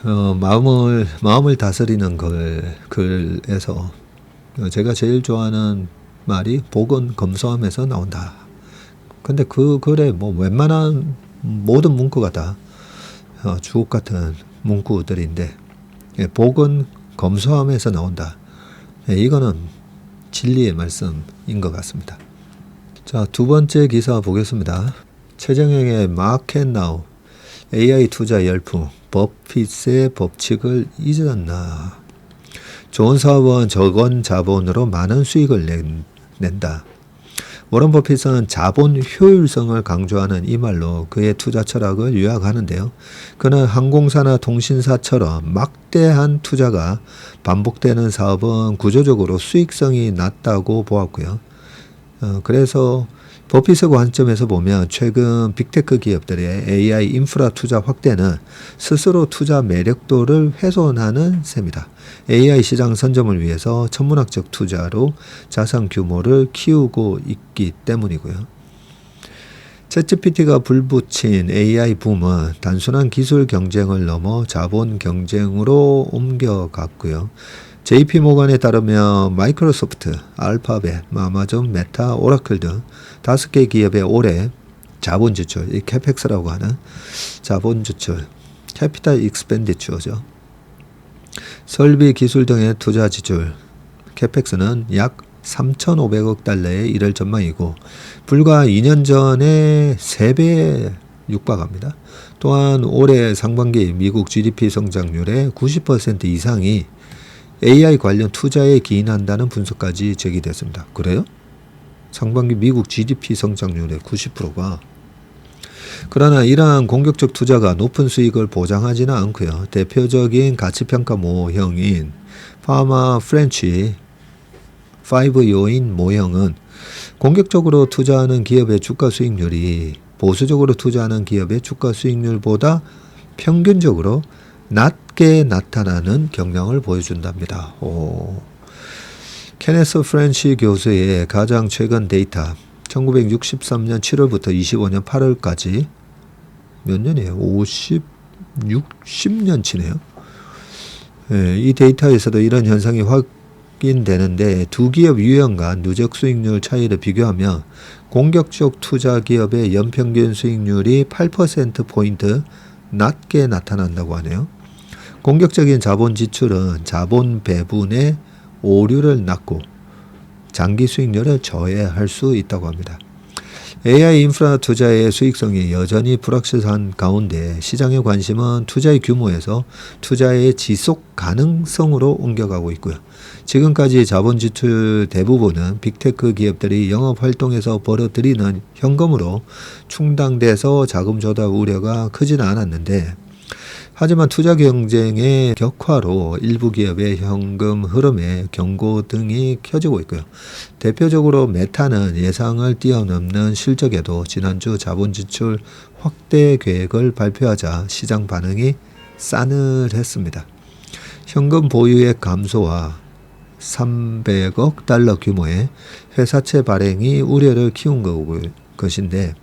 마음을 다스리는 글에서 제가 제일 좋아하는 말이 복은 검소함에서 나온다. 근데 그 글에 뭐 웬만한 모든 문구가 다 주옥 같은 문구들인데 복은 검소함에서 나온다. 이거는 진리의 말씀인 것 같습니다. 자, 두 번째 기사 보겠습니다. 최정영의 마켓나우 AI 투자 열풍 버핏의 법칙을 잊었나. 좋은 사업은 적은 자본으로 많은 수익을 낸다. 워런 버핏은 자본 효율성을 강조하는 이 말로 그의 투자 철학을 요약하는데요. 그는 항공사나 통신사처럼 막대한 투자가 반복되는 사업은 구조적으로 수익성이 낮다고 보았고요. 그래서 버핏의 관점에서 보면 최근 빅테크 기업들의 AI 인프라 투자 확대는 스스로 투자 매력도를 훼손하는 셈이다. AI 시장 선점을 위해서 천문학적 투자로 자산 규모를 키우고 있기 때문이고요. 챗GPT가 불붙인 AI 붐은 단순한 기술 경쟁을 넘어 자본 경쟁으로 옮겨갔고요. JP모건에 따르면 마이크로소프트, 알파벳, 아마존, 메타, 오라클 등 5개 기업의 올해 자본 지출, 이 캐펙스라고 하는 자본 지출, 캐피탈 익스펜디처죠. 설비, 기술 등의 투자 지출, 캐펙스는 약 3,500억 달러에 이를 전망이고 불과 2년 전에 3배에 육박합니다. 또한 올해 상반기 미국 GDP 성장률의 90% 이상이 AI 관련 투자에 기인한다는 분석까지 제기됐습니다. 그래요? 상반기 미국 GDP 성장률의 90%가. 그러나 이러한 공격적 투자가 높은 수익을 보장하지는 않고요. 대표적인 가치평가 모형인 파마 프렌치 5 요인 모형은 공격적으로 투자하는 기업의 주가 수익률이 보수적으로 투자하는 기업의 주가 수익률보다 평균적으로 낮게 나타나는 경향을 보여준답니다. 케네스 프렌치 교수의 가장 최근 데이터 1963년 7월부터 25년 8월까지 몇 년이에요? 60년치네요. 이 데이터에서도 이런 현상이 되긴 되는데 두 기업 유형 간 누적 수익률 차이를 비교하면 공격적 투자 기업의 연평균 수익률이 8%포인트 낮게 나타난다고 하네요. 공격적인 자본 지출은 자본 배분의 오류를 낳고 장기 수익률을 저해할 수 있다고 합니다. AI 인프라 투자의 수익성이 여전히 불확실한 가운데 시장의 관심은 투자의 규모에서 투자의 지속 가능성으로 옮겨가고 있고요. 지금까지 자본 지출 대부분은 빅테크 기업들이 영업활동에서 벌어들이는 현금으로 충당돼서 자금 조달 우려가 크지는 않았는데 하지만 투자 경쟁의 격화로 일부 기업의 현금 흐름에 경고등이 켜지고 있고요. 대표적으로 메타는 예상을 뛰어넘는 실적에도 지난주 자본 지출 확대 계획을 발표하자 시장 반응이 싸늘했습니다. 현금 보유액 감소와 300억 달러 규모의 회사채 발행이 우려를 키운 것인데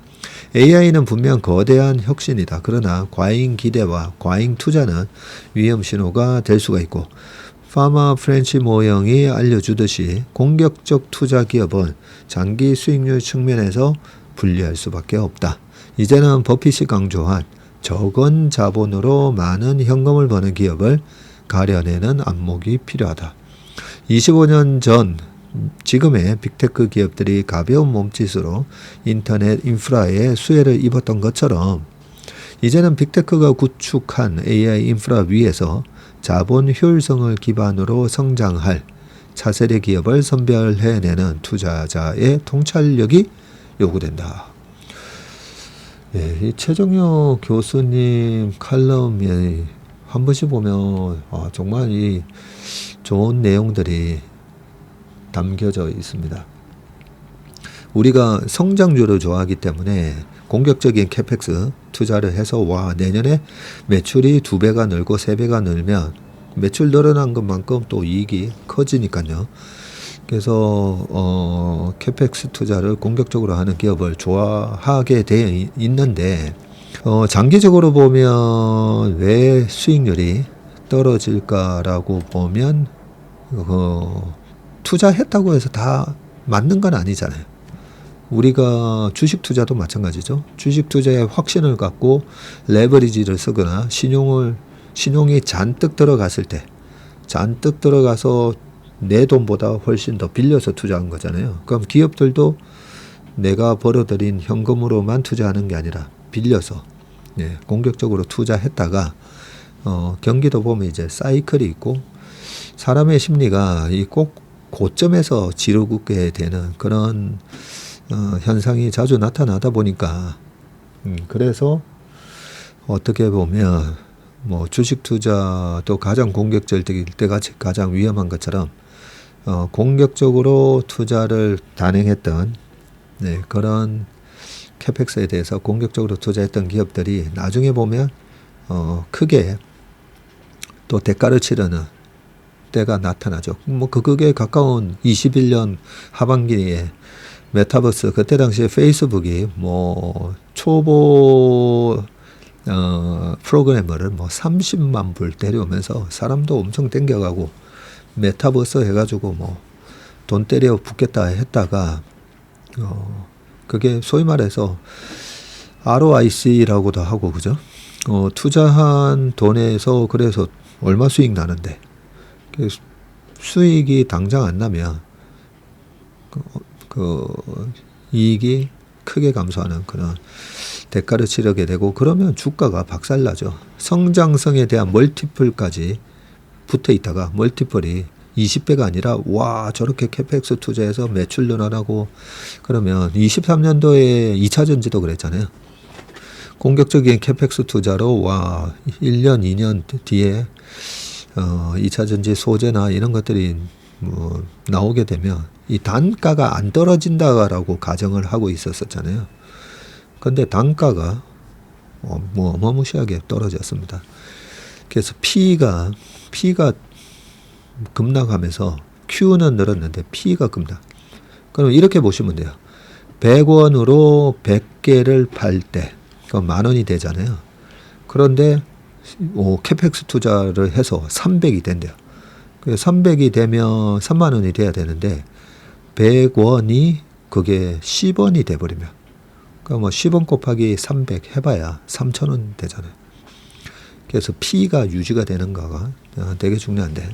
AI는 분명 거대한 혁신이다. 그러나 과잉 기대와 과잉 투자는 위험 신호가 될 수가 있고 파마 프렌치 모형이 알려주듯이 공격적 투자 기업은 장기 수익률 측면에서 불리할 수밖에 없다. 이제는 버핏이 강조한 적은 자본으로 많은 현금을 버는 기업을 가려내는 안목이 필요하다. 25년 전 지금의 빅테크 기업들이 가벼운 몸짓으로 인터넷 인프라에 수혜를 입었던 것처럼 이제는 빅테크가 구축한 AI 인프라 위에서 자본 효율성을 기반으로 성장할 차세대 기업을 선별해내는 투자자의 통찰력이 요구된다. 예, 이 최정혁 교수님 칼럼에 한 번씩 보면 정말 이 좋은 내용들이 담겨져 있습니다. 우리가 성장주를 좋아하기 때문에 공격적인 캐펙스 투자를 해서 내년에 매출이 2배가 늘고 3배가 늘면 매출 늘어난 것만큼 또 이익이 커지니까요. 그래서 캐펙스 투자를 공격적으로 하는 기업을 좋아하게 되어 있는데 장기적으로 보면 왜 수익률이 떨어질까라고 보면 투자했다고 해서 다 맞는 건 아니잖아요. 우리가 주식 투자도 마찬가지죠. 주식 투자에 확신을 갖고 레버리지를 쓰거나 신용이 잔뜩 들어갔을 때 잔뜩 들어가서 내 돈보다 훨씬 더 빌려서 투자한 거잖아요. 그럼 기업들도 내가 벌어들인 현금으로만 투자하는 게 아니라 빌려서 공격적으로 투자했다가 경기도 보면 이제 사이클이 있고 사람의 심리가 꼭 고점에서 지르게 되는 그런 현상이 자주 나타나다 보니까 그래서 어떻게 보면 주식 투자도 가장 공격적일 때가 가장 위험한 것처럼 공격적으로 투자를 단행했던 그런 캐펙스에 대해서 공격적으로 투자했던 기업들이 나중에 보면 크게 또 대가를 치르는 때가 나타나죠. 그게 가까운 21년 하반기에 메타버스 그때 당시에 페이스북이 초보 프로그래머를 30만 불 데려오면서 사람도 엄청 땡겨가고 메타버스 해가지고 돈 때려 붓겠다 했다가 그게 소위 말해서 ROIC라고도 하고 그죠? 투자한 돈에서 그래서 얼마 수익 나는데 수익이 당장 안 나면 그 이익이 크게 감소하는 그런 대가를 치르게 되고 그러면 주가가 박살나죠. 성장성에 대한 멀티플까지 붙어 있다가 멀티플이 20배가 아니라 저렇게 캐펙스 투자해서 매출 늘어나고 그러면 23년도에 2차전지도 그랬잖아요. 공격적인 캐펙스 투자로 1년 2년 뒤에 2차전지 소재나 이런 것들이 나오게 되면 이 단가가 안 떨어진다라고 가정을 하고 있었잖아요. 근데 단가가 어마무시하게 떨어졌습니다. 그래서 P가 급락하면서 Q는 늘었는데 P가 급락. 그럼 이렇게 보시면 돼요. 100원으로 100개를 팔 때 그럼 10,000원이 되잖아요. 그런데 캐펙스 투자를 해서 300이 된대요. 300이 되면 3만 원이 돼야 되는데 100원이 그게 10원이 돼버리면, 그러니까 뭐 10원 곱하기 300 해봐야 3,000원 되잖아요. 그래서 P가 유지가 되는가가 되게 중요한데,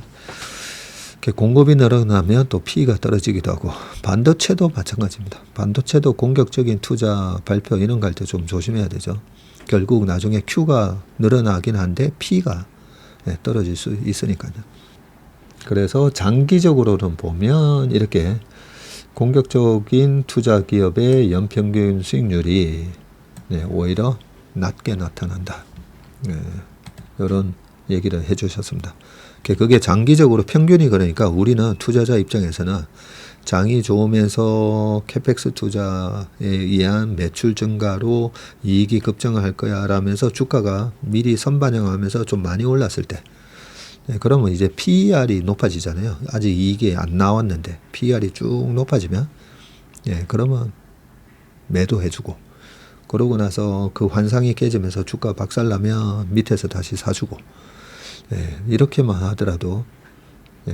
공급이 늘어나면 또 P가 떨어지기도 하고, 반도체도 마찬가지입니다. 반도체도 공격적인 투자 발표 이런 거 할 때 좀 조심해야 되죠. 결국 나중에 Q가 늘어나긴 한데 P가 떨어질 수 있으니까요. 그래서 장기적으로는 보면 이렇게 공격적인 투자 기업의 연평균 수익률이 오히려 낮게 나타난다. 이런 얘기를 해주셨습니다. 그게 장기적으로 평균이, 그러니까 우리는 투자자 입장에서는 장이 좋으면서 캐펙스 투자에 의한 매출 증가로 이익이 급증을 할 거야 라면서 주가가 미리 선반영하면서 좀 많이 올랐을 때, 그러면 이제 PER이 높아지잖아요. 아직 이익이 안 나왔는데 PER이 쭉 높아지면, 그러면 매도해주고, 그러고 나서 그 환상이 깨지면서 주가 박살나면 밑에서 다시 사주고, 이렇게만 하더라도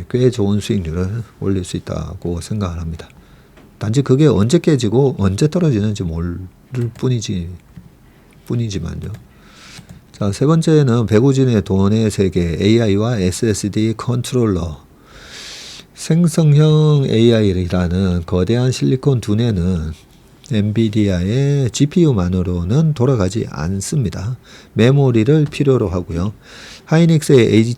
꽤 좋은 수익률을 올릴 수 있다고 생각을 합니다. 단지 그게 언제 깨지고 언제 떨어지는지 모를 뿐이지만요. 자, 세 번째는 백우진의 돈의 세계, AI와 SSD 컨트롤러. 생성형 AI라는 거대한 실리콘 두뇌는 엔비디아의 GPU만으로는 돌아가지 않습니다. 메모리를 필요로 하고요. 하이닉스의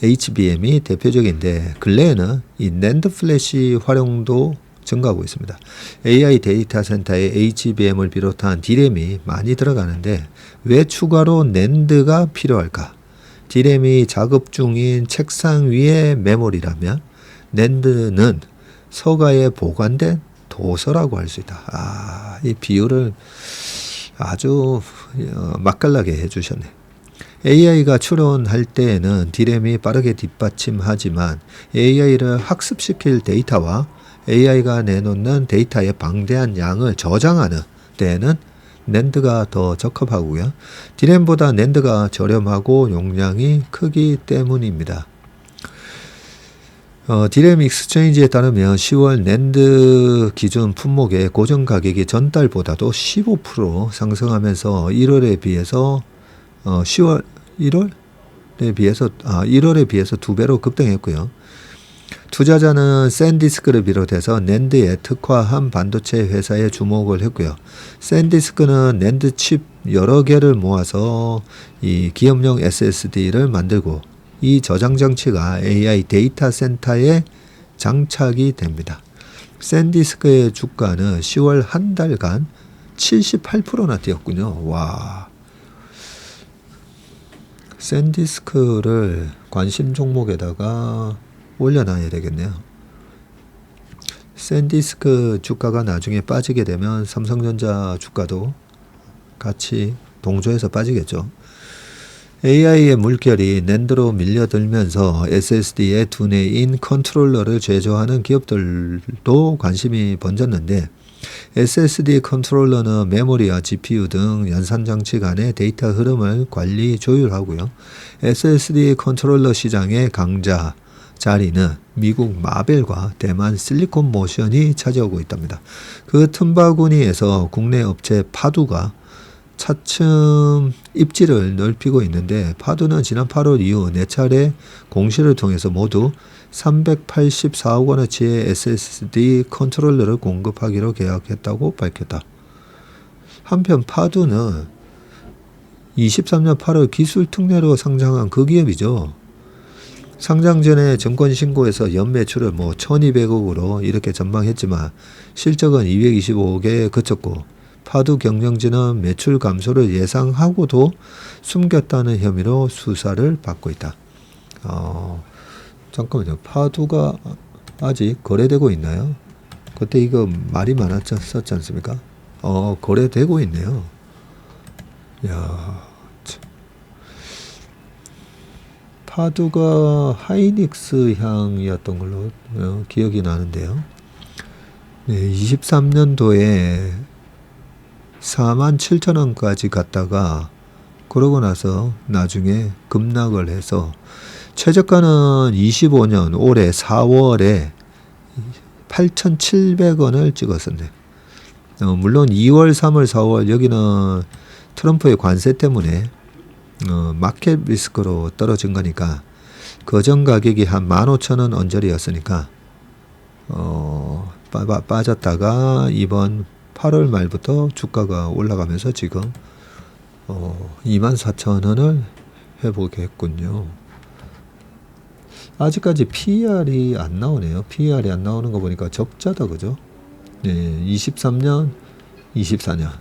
HBM이 대표적인데, 근래에는 이 낸드 플래시 활용도 증가하고 있습니다. AI 데이터 센터에 HBM을 비롯한 D램이 많이 들어가는데 왜 추가로 낸드가 필요할까? D램이 작업 중인 책상 위의 메모리라면 낸드는 서가에 보관된 도서라고 할 수 있다. 이 비유를 아주 맛깔나게 해주셨네. AI가 추론할 때에는 D램이 빠르게 뒷받침하지만 AI를 학습시킬 데이터와 AI가 내놓는 데이터의 방대한 양을 저장하는 데에는 낸드가 더 적합하고요. D램보다 낸드가 저렴하고 용량이 크기 때문입니다. D램 익스체인지에 따르면 10월 낸드 기준 품목의 고정 가격이 전달보다도 15% 상승하면서 1월에 비해서 1월에 비해서 2배로 급등했고요. 투자자는 샌디스크를 비롯해서 낸드에 특화한 반도체 회사에 주목을 했고요. 샌디스크는 낸드 칩 여러 개를 모아서 이 기업용 SSD를 만들고, 이 저장 장치가 AI 데이터 센터에 장착이 됩니다. 샌디스크의 주가는 10월 한 달간 78%나 뛰었군요. 와. 샌디스크를 관심 종목에다가 올려놔야 되겠네요. 샌디스크 주가가 나중에 빠지게 되면 삼성전자 주가도 같이 동조해서 빠지겠죠. AI의 물결이 낸드로 밀려들면서 SSD의 두뇌인 컨트롤러를 제조하는 기업들도 관심이 번졌는데, SSD 컨트롤러는 메모리와 GPU 등 연산장치 간의 데이터 흐름을 관리 조율하고요. SSD 컨트롤러 시장의 강자 자리는 미국 마벨과 대만 실리콘 모션이 차지하고 있답니다. 그 틈바구니에서 국내 업체 파두가 차츰 입지를 넓히고 있는데, 파두는 지난 8월 이후 4차례 공시를 통해서 모두 384억 원어치의 SSD 컨트롤러를 공급하기로 계약했다고 밝혔다. 한편 파두는 23년 8월 기술 특례로 상장한 그 기업이죠. 상장 전에 정권 신고에서 연매출을 1200억으로 이렇게 전망했지만 실적은 225억에 그쳤고, 파두 경영진은 매출 감소를 예상하고도 숨겼다는 혐의로 수사를 받고 있다. 잠깐만요. 파두가 아직 거래되고 있나요? 그때 이거 말이 많았었지 않습니까? 거래되고 있네요. 야, 참. 파두가 하이닉스 향이었던 걸로 기억이 나는데요. 네, 23년도에 47,000원까지 갔다가 그러고 나서 나중에 급락을 해서 최저가는 25년 올해 4월에 8,700원을 찍었었네요. 물론 2월, 3월, 4월 여기는 트럼프의 관세 때문에 마켓 리스크로 떨어진 거니까 거정 가격이 한 15,000원 언저리였으니까 빠졌다가 이번 8월 말부터 주가가 올라가면서 지금 24,000원을 회복했군요. 아직까지 PER이 안 나오네요. PER이 안 나오는 거 보니까 적자다, 그죠? 네, 23년, 24년.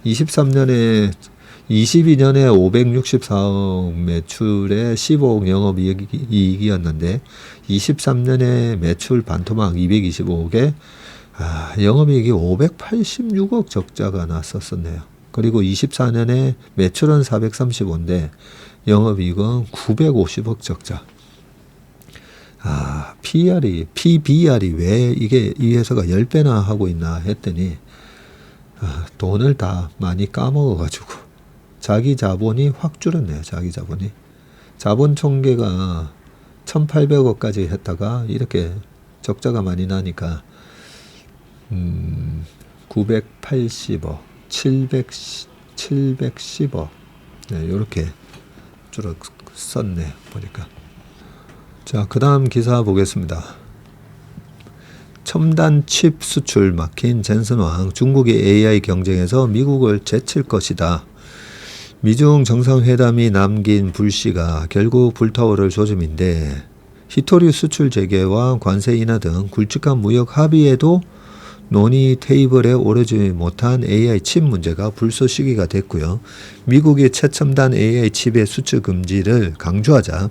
22년에 564억 매출에 15억 영업이익이었는데 23년에 매출 반토막 225억에 영업이익이 586억 적자가 났었네요. 그리고 24년에 매출은 435인데 영업이익은 950억 적자. PBR이 왜 이 회사가 10배나 하고 있나 했더니 돈을 다 많이 까먹어가지고 자기 자본이 확 줄었네요. 자기 자본이. 자본 총계가 1800억까지 했다가 이렇게 적자가 많이 나니까 980억, 710억 네, 이렇게 줄었었네 보니까. 자, 그 다음 기사 보겠습니다. 첨단 칩 수출 막힌 젠슨황, 중국의 AI 경쟁에서 미국을 제칠 것이다. 미중 정상회담이 남긴 불씨가 결국 불타오를 조짐인데 히토류 수출 재개와 관세 인하 등 굵직한 무역 합의에도 논의 테이블에 오르지 못한 AI 칩 문제가 불쏘시개가 됐고요. 미국이 최첨단 AI 칩의 수출 금지를 강조하자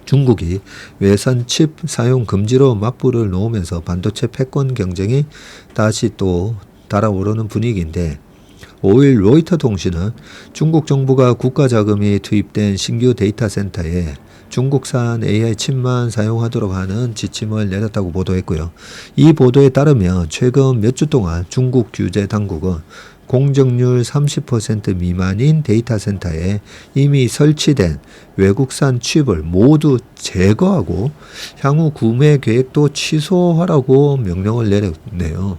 중국이 외산 칩 사용 금지로 맞불을 놓으면서 반도체 패권 경쟁이 다시 또 달아오르는 분위기인데 5일 로이터 통신은 중국 정부가 국가 자금이 투입된 신규 데이터 센터에 중국산 AI 칩만 사용하도록 하는 지침을 내렸다고 보도했고요. 이 보도에 따르면 최근 몇 주 동안 중국 규제 당국은 공정률 30% 미만인 데이터 센터에 이미 설치된 외국산 칩을 모두 제거하고 향후 구매 계획도 취소하라고 명령을 내렸네요.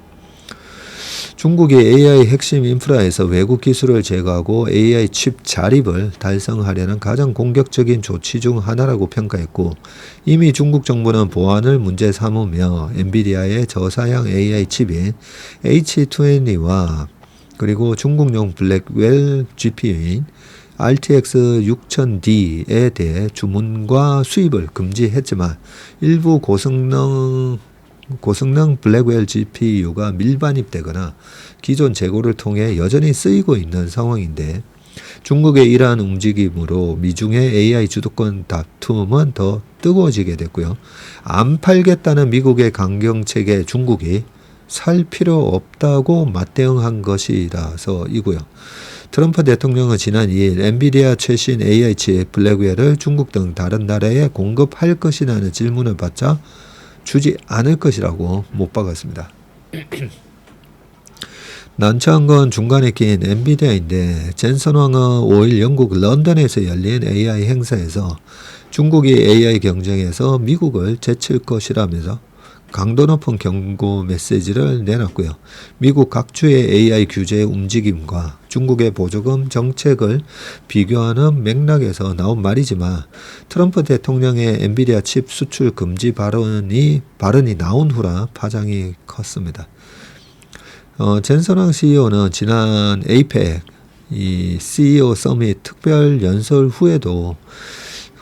중국이 AI 핵심 인프라에서 외국 기술을 제거하고 AI 칩 자립을 달성하려는 가장 공격적인 조치 중 하나라고 평가했고 이미 중국 정부는 보안을 문제 삼으며 엔비디아의 저사양 AI 칩인 H20와 그리고 중국용 블랙웰 GPU인 RTX 6000D에 대해 주문과 수입을 금지했지만 일부 고성능 블랙웰 GPU가 밀반입되거나 기존 재고를 통해 여전히 쓰이고 있는 상황인데 중국의 이러한 움직임으로 미중의 AI 주도권 다툼은 더 뜨거워지게 됐고요. 안 팔겠다는 미국의 강경책에 중국이 살 필요 없다고 맞대응한 것이라서이고요. 트럼프 대통령은 지난 2일 엔비디아 최신 AI 칩 블랙웰을 중국 등 다른 나라에 공급할 것이라는 질문을 받자 주지 않을 것이라고 못 박았습니다. 난처한 건 중간에 낀 엔비디아인데 젠슨황은 5일 영국 런던에서 열린 AI 행사에서 중국이 AI 경쟁에서 미국을 제칠 것이라면서 강도 높은 경고 메시지를 내놨고요. 미국 각주의 AI 규제 움직임과 중국의 보조금 정책을 비교하는 맥락에서 나온 말이지만 트럼프 대통령의 엔비디아 칩 수출 금지 발언이 나온 후라 파장이 컸습니다. 젠슨황 CEO는 지난 APEC 이 CEO 서밋 특별 연설 후에도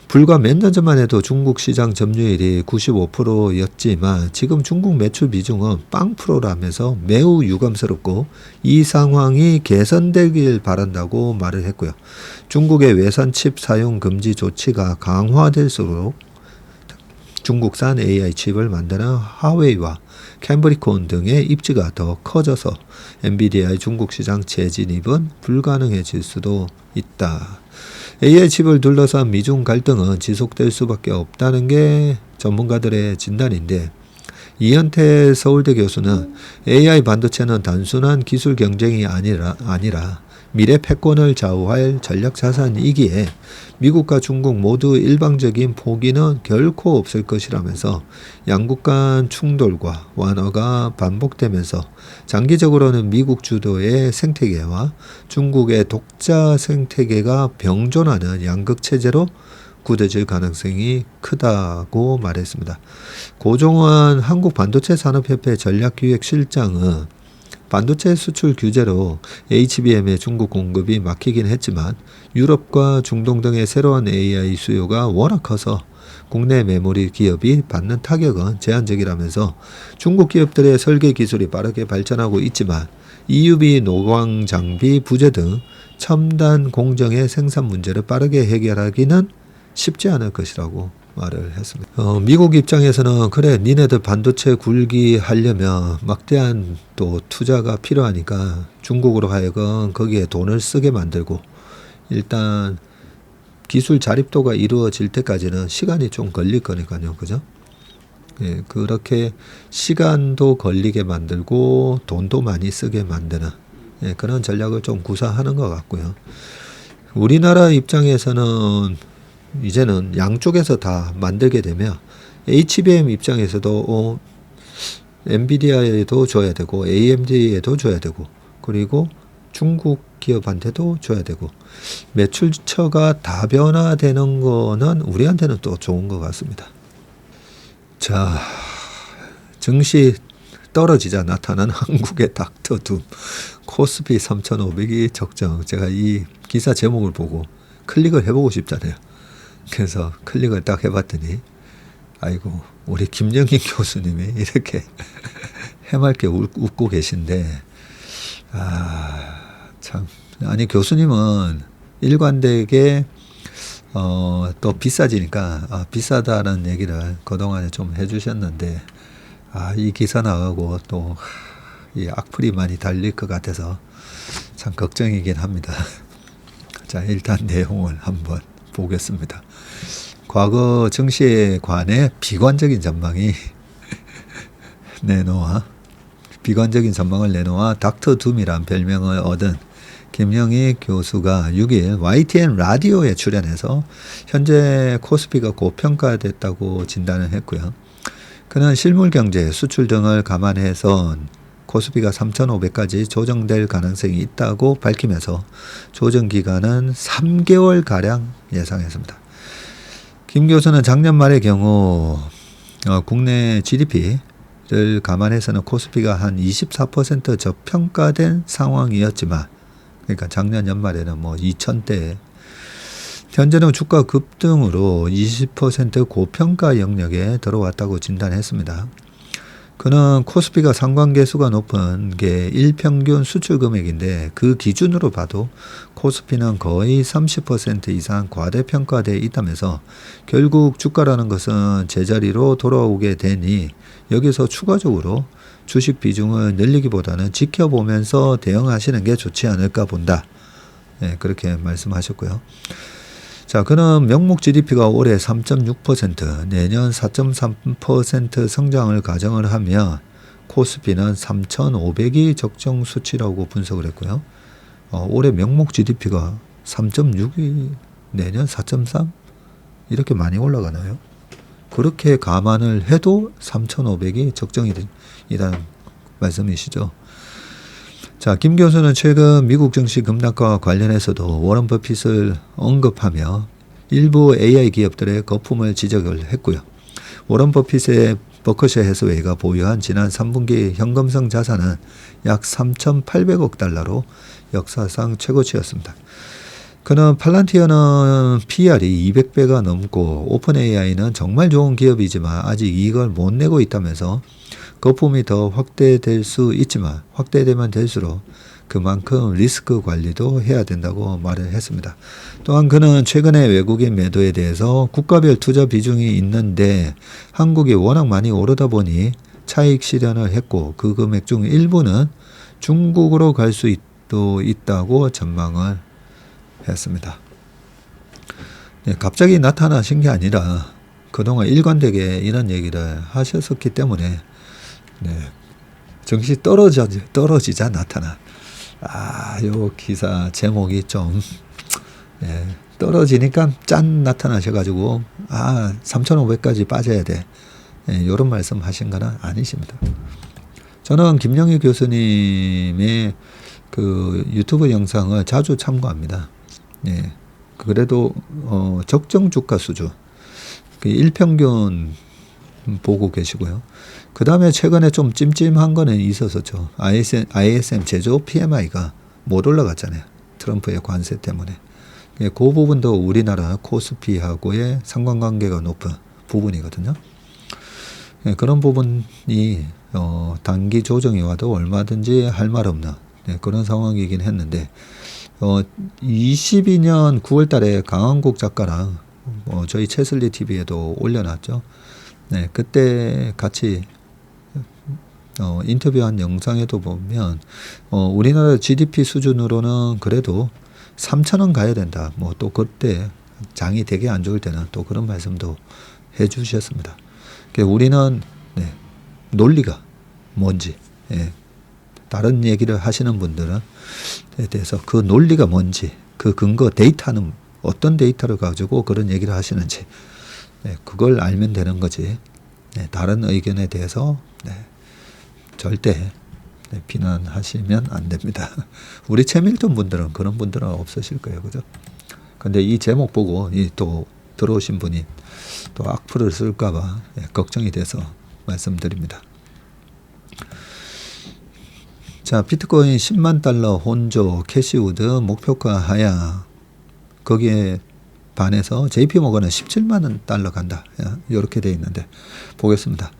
불과 몇 년 전만 해도 중국 시장 점유율이 95%였지만 지금 중국 매출 비중은 0%라면서 매우 유감스럽고 이 상황이 개선되길 바란다고 말을 했고요. 중국의 외산 칩 사용 금지 조치가 강화될수록 중국산 AI 칩을 만드는 하웨이와 캠브리콘 등의 입지가 더 커져서 엔비디아의 중국 시장 재진입은 불가능해질 수도 있다. AI 칩을 둘러싼 미중 갈등은 지속될 수밖에 없다는 게 전문가들의 진단인데 이현태 서울대 교수는 AI 반도체는 단순한 기술 경쟁이 아니라 미래 패권을 좌우할 전략 자산이기에 미국과 중국 모두 일방적인 포기는 결코 없을 것이라면서 양국 간 충돌과 완화가 반복되면서 장기적으로는 미국 주도의 생태계와 중국의 독자 생태계가 병존하는 양극 체제로 굳어질 가능성이 크다고 말했습니다. 고종원 한국반도체산업협회 전략기획실장은 반도체 수출 규제로 HBM의 중국 공급이 막히긴 했지만 유럽과 중동 등의 새로운 AI 수요가 워낙 커서 국내 메모리 기업이 받는 타격은 제한적이라면서 중국 기업들의 설계 기술이 빠르게 발전하고 있지만 EUV 노광 장비 부재 등 첨단 공정의 생산 문제를 빠르게 해결하기는 쉽지 않을 것이라고 말을 했습니다. 미국 입장에서는 그래 니네들 반도체 굴기 하려면 막대한 또 투자가 필요하니까 중국으로 하여금 거기에 돈을 쓰게 만들고 일단 기술 자립도가 이루어질 때까지는 시간이 좀 걸릴 거니까요. 그죠? 예, 그렇게 시간도 걸리게 만들고 돈도 많이 쓰게 만드는 그런 전략을 좀 구사하는 것 같고요. 우리나라 입장에서는 이제는 양쪽에서 다 만들게 되면 HBM 입장에서도 엔비디아에도 줘야 되고 AMD에도 줘야 되고 그리고 중국 기업한테도 줘야 되고 매출처가 다변화되는 거는 우리한테는 또 좋은 것 같습니다. 자, 증시 떨어지자 나타난 한국의 닥터둠 코스피 3,500이 적정. 제가 이 기사 제목을 보고 클릭을 해보고 싶잖아요. 그래서 클릭을 딱 해봤더니 아이고 우리 김영인 교수님이 이렇게 해맑게 웃고 계신데 참 아니 교수님은 일관되게 또 비싸지니까 비싸다는 얘기를 그동안에 좀 해주셨는데 이 기사 나가고 또 이 악플이 많이 달릴 것 같아서 참 걱정이긴 합니다. 자 일단 내용을 한번 보겠습니다. 과거 증시에 관해 비관적인 전망이 비관적인 전망을 내놓아 닥터둠이란 별명을 얻은 김영희 교수가 6일 YTN 라디오에 출연해서 현재 코스피가 고평가됐다고 진단을 했고요. 그는 실물경제, 수출 등을 감안해선 코스피가 3,500까지 조정될 가능성이 있다고 밝히면서 조정 기간은 3개월가량 예상했습니다. 김 교수는 작년 말의 경우 국내 GDP를 감안해서는 코스피가 한 24% 저평가된 상황이었지만 그러니까 작년 연말에는 2,000대 현재는 주가 급등으로 20% 고평가 영역에 들어왔다고 진단했습니다. 그는 코스피가 상관계수가 높은 게 일평균 수출 금액인데 그 기준으로 봐도 코스피는 거의 30% 이상 과대평가되어 있다면서 결국 주가라는 것은 제자리로 돌아오게 되니 여기서 추가적으로 주식 비중을 늘리기보다는 지켜보면서 대응하시는 게 좋지 않을까 본다. 그렇게 말씀하셨고요. 자, 그는 명목 GDP가 올해 3.6%, 내년 4.3% 성장을 가정을 하면 코스피는 3,500이 적정 수치라고 분석을 했고요. 올해 명목 GDP가 3.6이 내년 4.3? 이렇게 많이 올라가나요? 그렇게 감안을 해도 3,500이 적정이라는 말씀이시죠. 자, 김 교수는 최근 미국 증시 급락과 관련해서도 워런 버핏을 언급하며 일부 AI 기업들의 거품을 지적을 했고요. 워런 버핏의 버커셔 해서웨이가 보유한 지난 3분기 현금성 자산은 약 3,800억 달러로 역사상 최고치였습니다. 그는 팔란티어는 PR이 200배가 넘고 오픈 AI는 정말 좋은 기업이지만 아직 이익을 못 내고 있다면서 거품이 더 확대될 수 있지만 확대되면 될수록 그만큼 리스크 관리도 해야 된다고 말을 했습니다. 또한 그는 최근에 외국인 매도에 대해서 국가별 투자 비중이 있는데 한국이 워낙 많이 오르다 보니 차익 실현을 했고 그 금액 중 일부는 중국으로 갈 수도 있다고 전망을 했습니다. 갑자기 나타나신 게 아니라 그동안 일관되게 이런 얘기를 하셨었기 때문에 증시 떨어지자 나타난 요 기사 제목이 좀 떨어지니까 짠 나타나셔가지고 3,500까지 빠져야 돼. 요런 말씀 하신 건 아니십니다. 저는 김영희 교수님의 그 유튜브 영상을 자주 참고합니다. 그래도 적정 주가 수준, 그 일평균 보고 계시고요. 그 다음에 최근에 좀 찜찜한 거는 있었었죠. ISM 제조 PMI가 못 올라갔잖아요. 트럼프의 관세 때문에. 그 부분도 우리나라 코스피하고의 상관관계가 높은 부분이거든요. 그런 부분이 단기 조정이 와도 얼마든지 할 말 없는 그런 상황이긴 했는데 22년 9월 달에 강한국 작가랑 저희 채슬리 TV에도 올려놨죠. 그때 같이 인터뷰한 영상에도 보면 우리나라 GDP 수준으로는 그래도 3,000원 가야 된다. 뭐 또 그때 장이 되게 안 좋을 때는 또 그런 말씀도 해주셨습니다. 우리는 논리가 뭔지, 다른 얘기를 하시는 분들은 대해서 그 논리가 뭔지, 그 근거 데이터는 어떤 데이터를 가지고 그런 얘기를 하시는지 그걸 알면 되는 거지. 다른 의견에 대해서 절대 비난하시면 안 됩니다. 우리 채밀ton 분들은 그런 분들은 없으실 거예요, 그죠? 근데 이 제목 보고 또 들어오신 분이 또 악플을 쓸까봐 걱정이 돼서 말씀드립니다. 자, 비트코인 10만 달러 혼조 캐시우드 목표가 하향. 거기에 반해서 JP모건은 17만 달러 간다. 이렇게 돼 있는데 보겠습니다.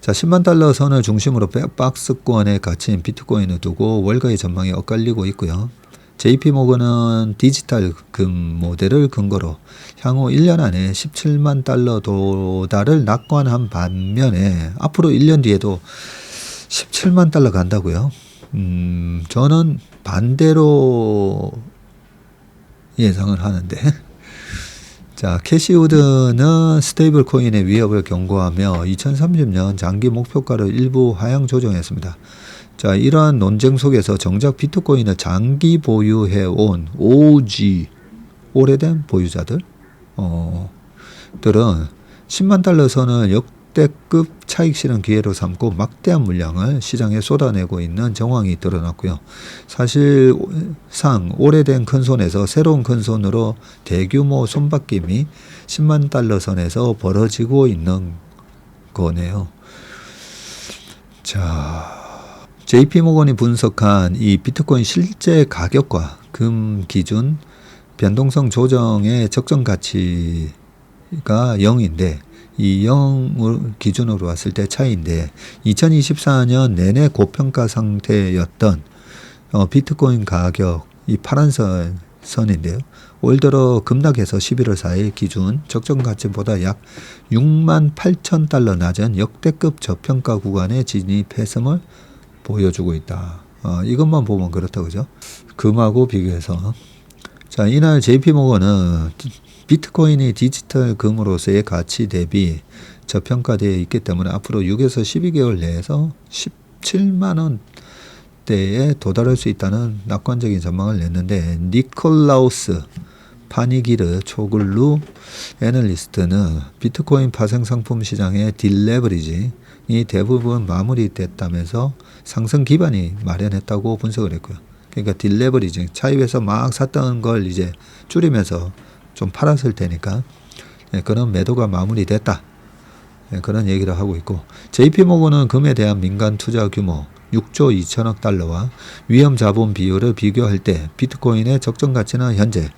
자, 10만 달러 선을 중심으로 박스권에 갇힌 비트코인을 두고 월가의 전망이 엇갈리고 있고요. JP모건은 디지털 금 모델을 근거로 향후 1년 안에 17만 달러 도달을 낙관한 반면에 앞으로 1년 뒤에도 17만 달러 간다고요. 저는 반대로 예상을 하는데 자, 캐시우드는 스테이블 코인의 위협을 경고하며 2030년 장기 목표가를 일부 하향 조정했습니다. 자, 이러한 논쟁 속에서 정작 비트코인을 장기 보유해온 OG, 오래된 보유자들, 들은 10만 달러 선을 역대급 차익 실현 기회로 삼고 막대한 물량을 시장에 쏟아내고 있는 정황이 드러났고요. 사실상 오래된 큰손에서 새로운 큰손으로 대규모 손바뀜이 10만 달러 선에서 벌어지고 있는 거네요. 자, JP모건이 분석한 이 비트코인 실제 가격과 금 기준 변동성 조정의 적정 가치가 0인데 이 0을 기준으로 봤을 때 차이인데 2024년 내내 고평가 상태였던 비트코인 가격 이 파란 선인데요. 올 들어 급락해서 11월 4일 기준 적정 가치보다 약 6만 8천 달러 낮은 역대급 저평가 구간에 진입했음을 보여주고 있다. 이것만 보면 그렇다, 그죠? 금하고 비교해서. 자, 이날 JP모건은 비트코인이 디지털 금으로서의 가치 대비 저평가되어 있기 때문에 앞으로 6에서 12개월 내에서 17만 원대에 도달할 수 있다는 낙관적인 전망을 냈는데 니콜라우스 파니기르 초글루 애널리스트는 비트코인 파생 상품 시장의 딜레버리징이 대부분 마무리됐다면서 상승 기반이 마련했다고 분석을 했고요. 그러니까 딜레버리징, 차입해서 막 샀던 걸 이제 줄이면서 좀 팔았을 테니까 그런 매도가 마무리됐다. 그런 얘기를 하고 있고 JP모건은 금에 대한 민간 투자 규모 6조 2천억 달러와 위험 자본 비율을 비교할 때 비트코인의 적정 가치는 현재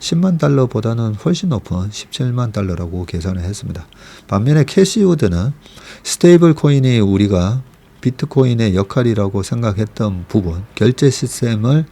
10만 달러보다는 훨씬 높은 17만 달러라고 계산을 했습니다. 반면에 캐시우드는 스테이블 코인이 우리가 비트코인의 역할이라고 생각했던 부분, 결제 시스템을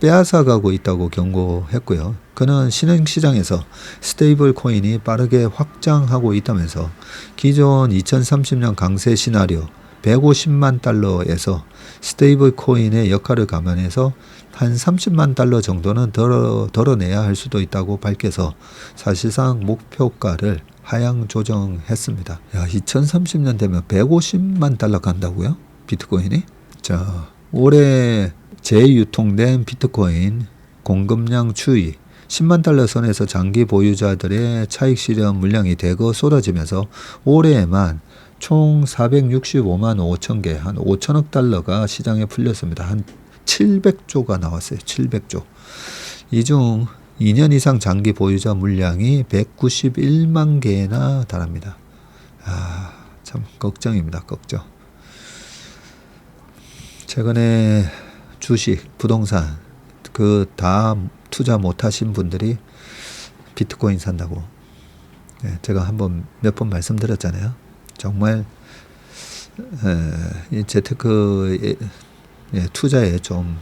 빼앗아가고 있다고 경고했고요. 그는 신흥시장에서 스테이블 코인이 빠르게 확장하고 있다면서 기존 2030년 강세 시나리오 150만 달러에서 스테이블 코인의 역할을 감안해서 한 30만 달러 정도는 덜어내야 할 수도 있다고 밝혀서 사실상 목표가를 하향 조정했습니다. 야, 2030년 되면 150만 달러 간다고요? 비트코인이? 자, 올해 재유통된 비트코인 공급량 추이 10만 달러 선에서 장기 보유자들의 차익 실현 물량이 대거 쏟아지면서 올해에만 총 465만 5천 개, 한 5천억 달러가 시장에 풀렸습니다. 한 700조가 나왔어요. 700조. 이 중 2년 이상 장기 보유자 물량이 191만 개나 달합니다. 참 걱정입니다. 걱정. 최근에 주식, 부동산 그 다 투자 못하신 분들이 비트코인 산다고 제가 몇 번 말씀드렸잖아요. 정말 이 재테크 투자에 좀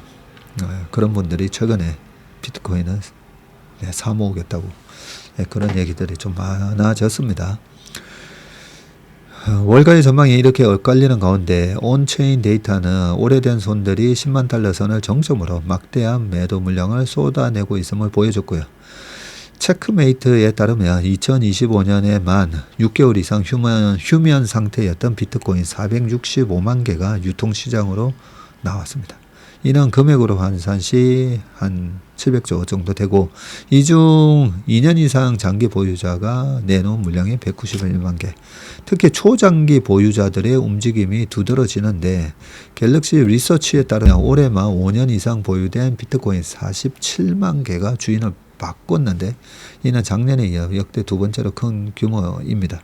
그런 분들이 최근에 비트코인을 사 모으겠다고 그런 얘기들이 좀 많아졌습니다. 월가의 전망이 이렇게 엇갈리는 가운데 온체인 데이터는 오래된 손들이 10만 달러 선을 정점으로 막대한 매도 물량을 쏟아내고 있음을 보여줬고요. 체크메이트에 따르면 2025년에 만 6개월 이상 휴면 상태였던 비트코인 465만 개가 유통시장으로 나왔습니다. 이는 금액으로 환산 시 한 700조 정도 되고 이 중 2년 이상 장기 보유자가 내놓은 물량이 191만 개. 특히 초장기 보유자들의 움직임이 두드러지는데 갤럭시 리서치에 따르면 올해만 5년 이상 보유된 비트코인 47만 개가 주인을 바꿨는데 이는 작년에 이어 역대 두 번째로 큰 규모입니다.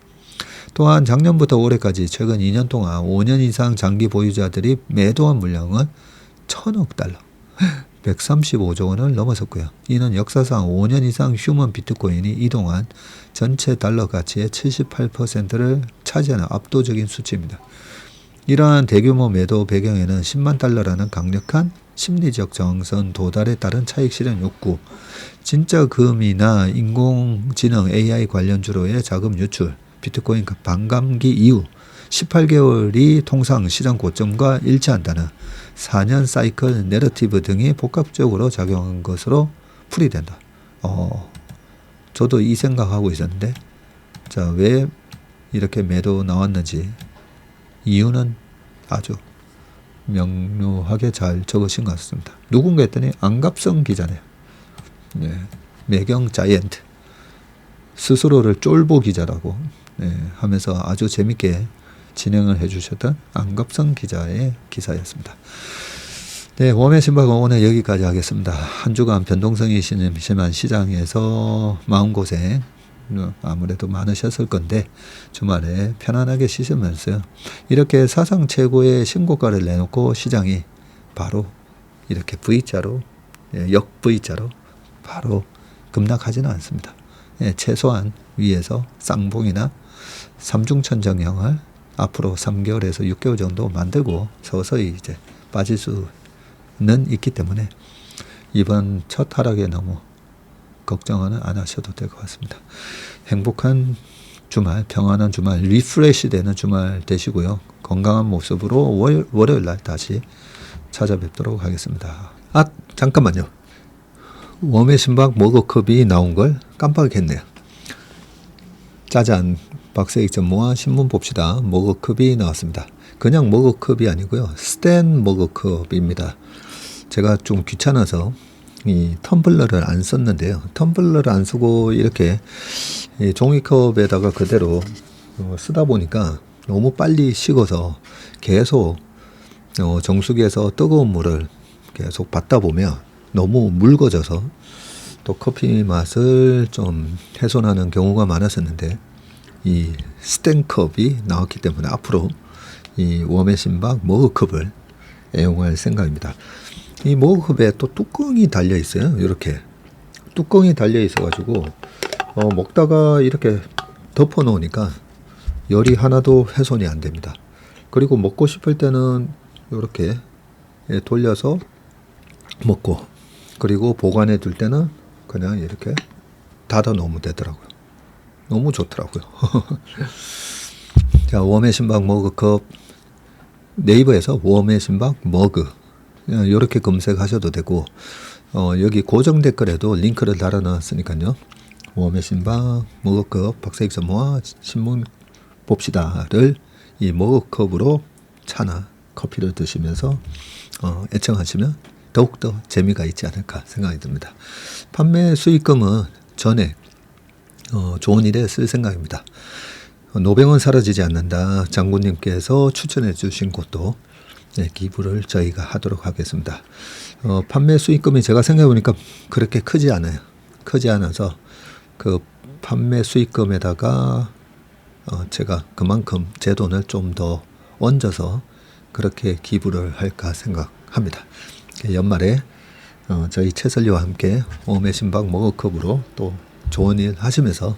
또한 작년부터 올해까지 최근 2년 동안 5년 이상 장기 보유자들이 매도한 물량은 1,000억 달러, 135조 원을 넘어섰고요. 이는 역사상 5년 이상 휴먼 비트코인이 이동한 전체 달러 가치의 78%를 차지하는 압도적인 수치입니다. 이러한 대규모 매도 배경에는 10만 달러라는 강력한 심리적 정선 도달에 따른 차익 실현 욕구, 진짜 금이나 인공지능 AI 관련주로의 자금 유출, 비트코인 반감기 이후 18개월이 통상 시장 고점과 일치한다는 4년 사이클 내러티브 등이 복합적으로 작용한 것으로 풀이된다. 저도 이 생각하고 있었는데 왜 이렇게 매도 나왔는지 이유는 아주 명료하게 잘 적으신 것 같습니다. 누군가 했더니 안갑성 기자네요. 매경 자이언트 스스로를 쫄보 기자라고 하면서 아주 재밌게 진행을 해주셨던 안갑성 기자의 기사였습니다. 웜의 신박은 오늘 여기까지 하겠습니다. 한 주간 변동성이 심한 시장에서 마음고생 아무래도 많으셨을 건데 주말에 편안하게 쉬시면서 이렇게 사상 최고의 신고가를 내놓고 시장이 바로 이렇게 V자로 역 V자로 바로 급락하지는 않습니다. 최소한 위에서 쌍봉이나 삼중천정형을 앞으로 3개월에서 6개월 정도 만들고 서서히 이제 빠질 수는 있기 때문에 이번 첫 하락에 너무 걱정은 안 하셔도 될 것 같습니다. 행복한 주말, 평안한 주말, 리프레시 되는 주말 되시고요. 건강한 모습으로 월요일 날 다시 찾아뵙도록 하겠습니다. 잠깐만요. 웜의 신박 머그컵이 나온 걸 깜빡했네요. 짜잔, 박세익 전무와 신문 봅시다. 머그컵이 나왔습니다. 그냥 머그컵이 아니고요. 스탠 머그컵입니다. 제가 좀 귀찮아서 이 텀블러를 안 썼는데요. 텀블러를 안 쓰고 이렇게 종이컵에다가 그대로 쓰다 보니까 너무 빨리 식어서 계속 정수기에서 뜨거운 물을 계속 받다 보면 너무 묽어져서 또 커피 맛을 좀 훼손하는 경우가 많았었는데 이 스탠컵이 나왔기 때문에 앞으로 이 웜의 신박 머그컵을 애용할 생각입니다. 이 머그컵에 또 뚜껑이 달려 있어요. 이렇게 뚜껑이 달려 있어 가지고 먹다가 이렇게 덮어 놓으니까 열이 하나도 훼손이 안 됩니다. 그리고 먹고 싶을 때는 이렇게 돌려서 먹고 그리고 보관해 둘 때는 그냥 이렇게 닫아 놓으면 되더라고요. 너무 좋더라고요. 자, 웜의 신박 머그컵 네이버에서 웜의 신박 머그 이렇게 검색하셔도 되고 여기 고정 댓글에도 링크를 달아놨으니까요. 웜의 신박 머그컵 박세익 전무와 신문 봅시다를 이 머그컵으로 차나 커피를 드시면서 애청하시면 더욱더 재미가 있지 않을까 생각이 듭니다. 판매 수익금은 전에 좋은 일에 쓸 생각입니다. 노병은 사라지지 않는다. 장군님께서 추천해 주신 곳도 기부를 저희가 하도록 하겠습니다. 판매 수익금이 제가 생각해 보니까 그렇게 크지 않아요. 크지 않아서 그 판매 수익금에다가 제가 그만큼 제 돈을 좀 더 얹어서 그렇게 기부를 할까 생각합니다. 연말에 저희 채설리와 함께 오음의 신방 머그컵으로 또 좋은 일 하시면서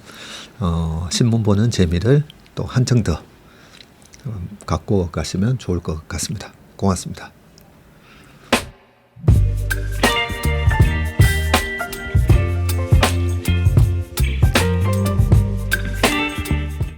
신문 보는 재미를 또 한층 더 갖고 가시면 좋을 것 같습니다. 고맙습니다.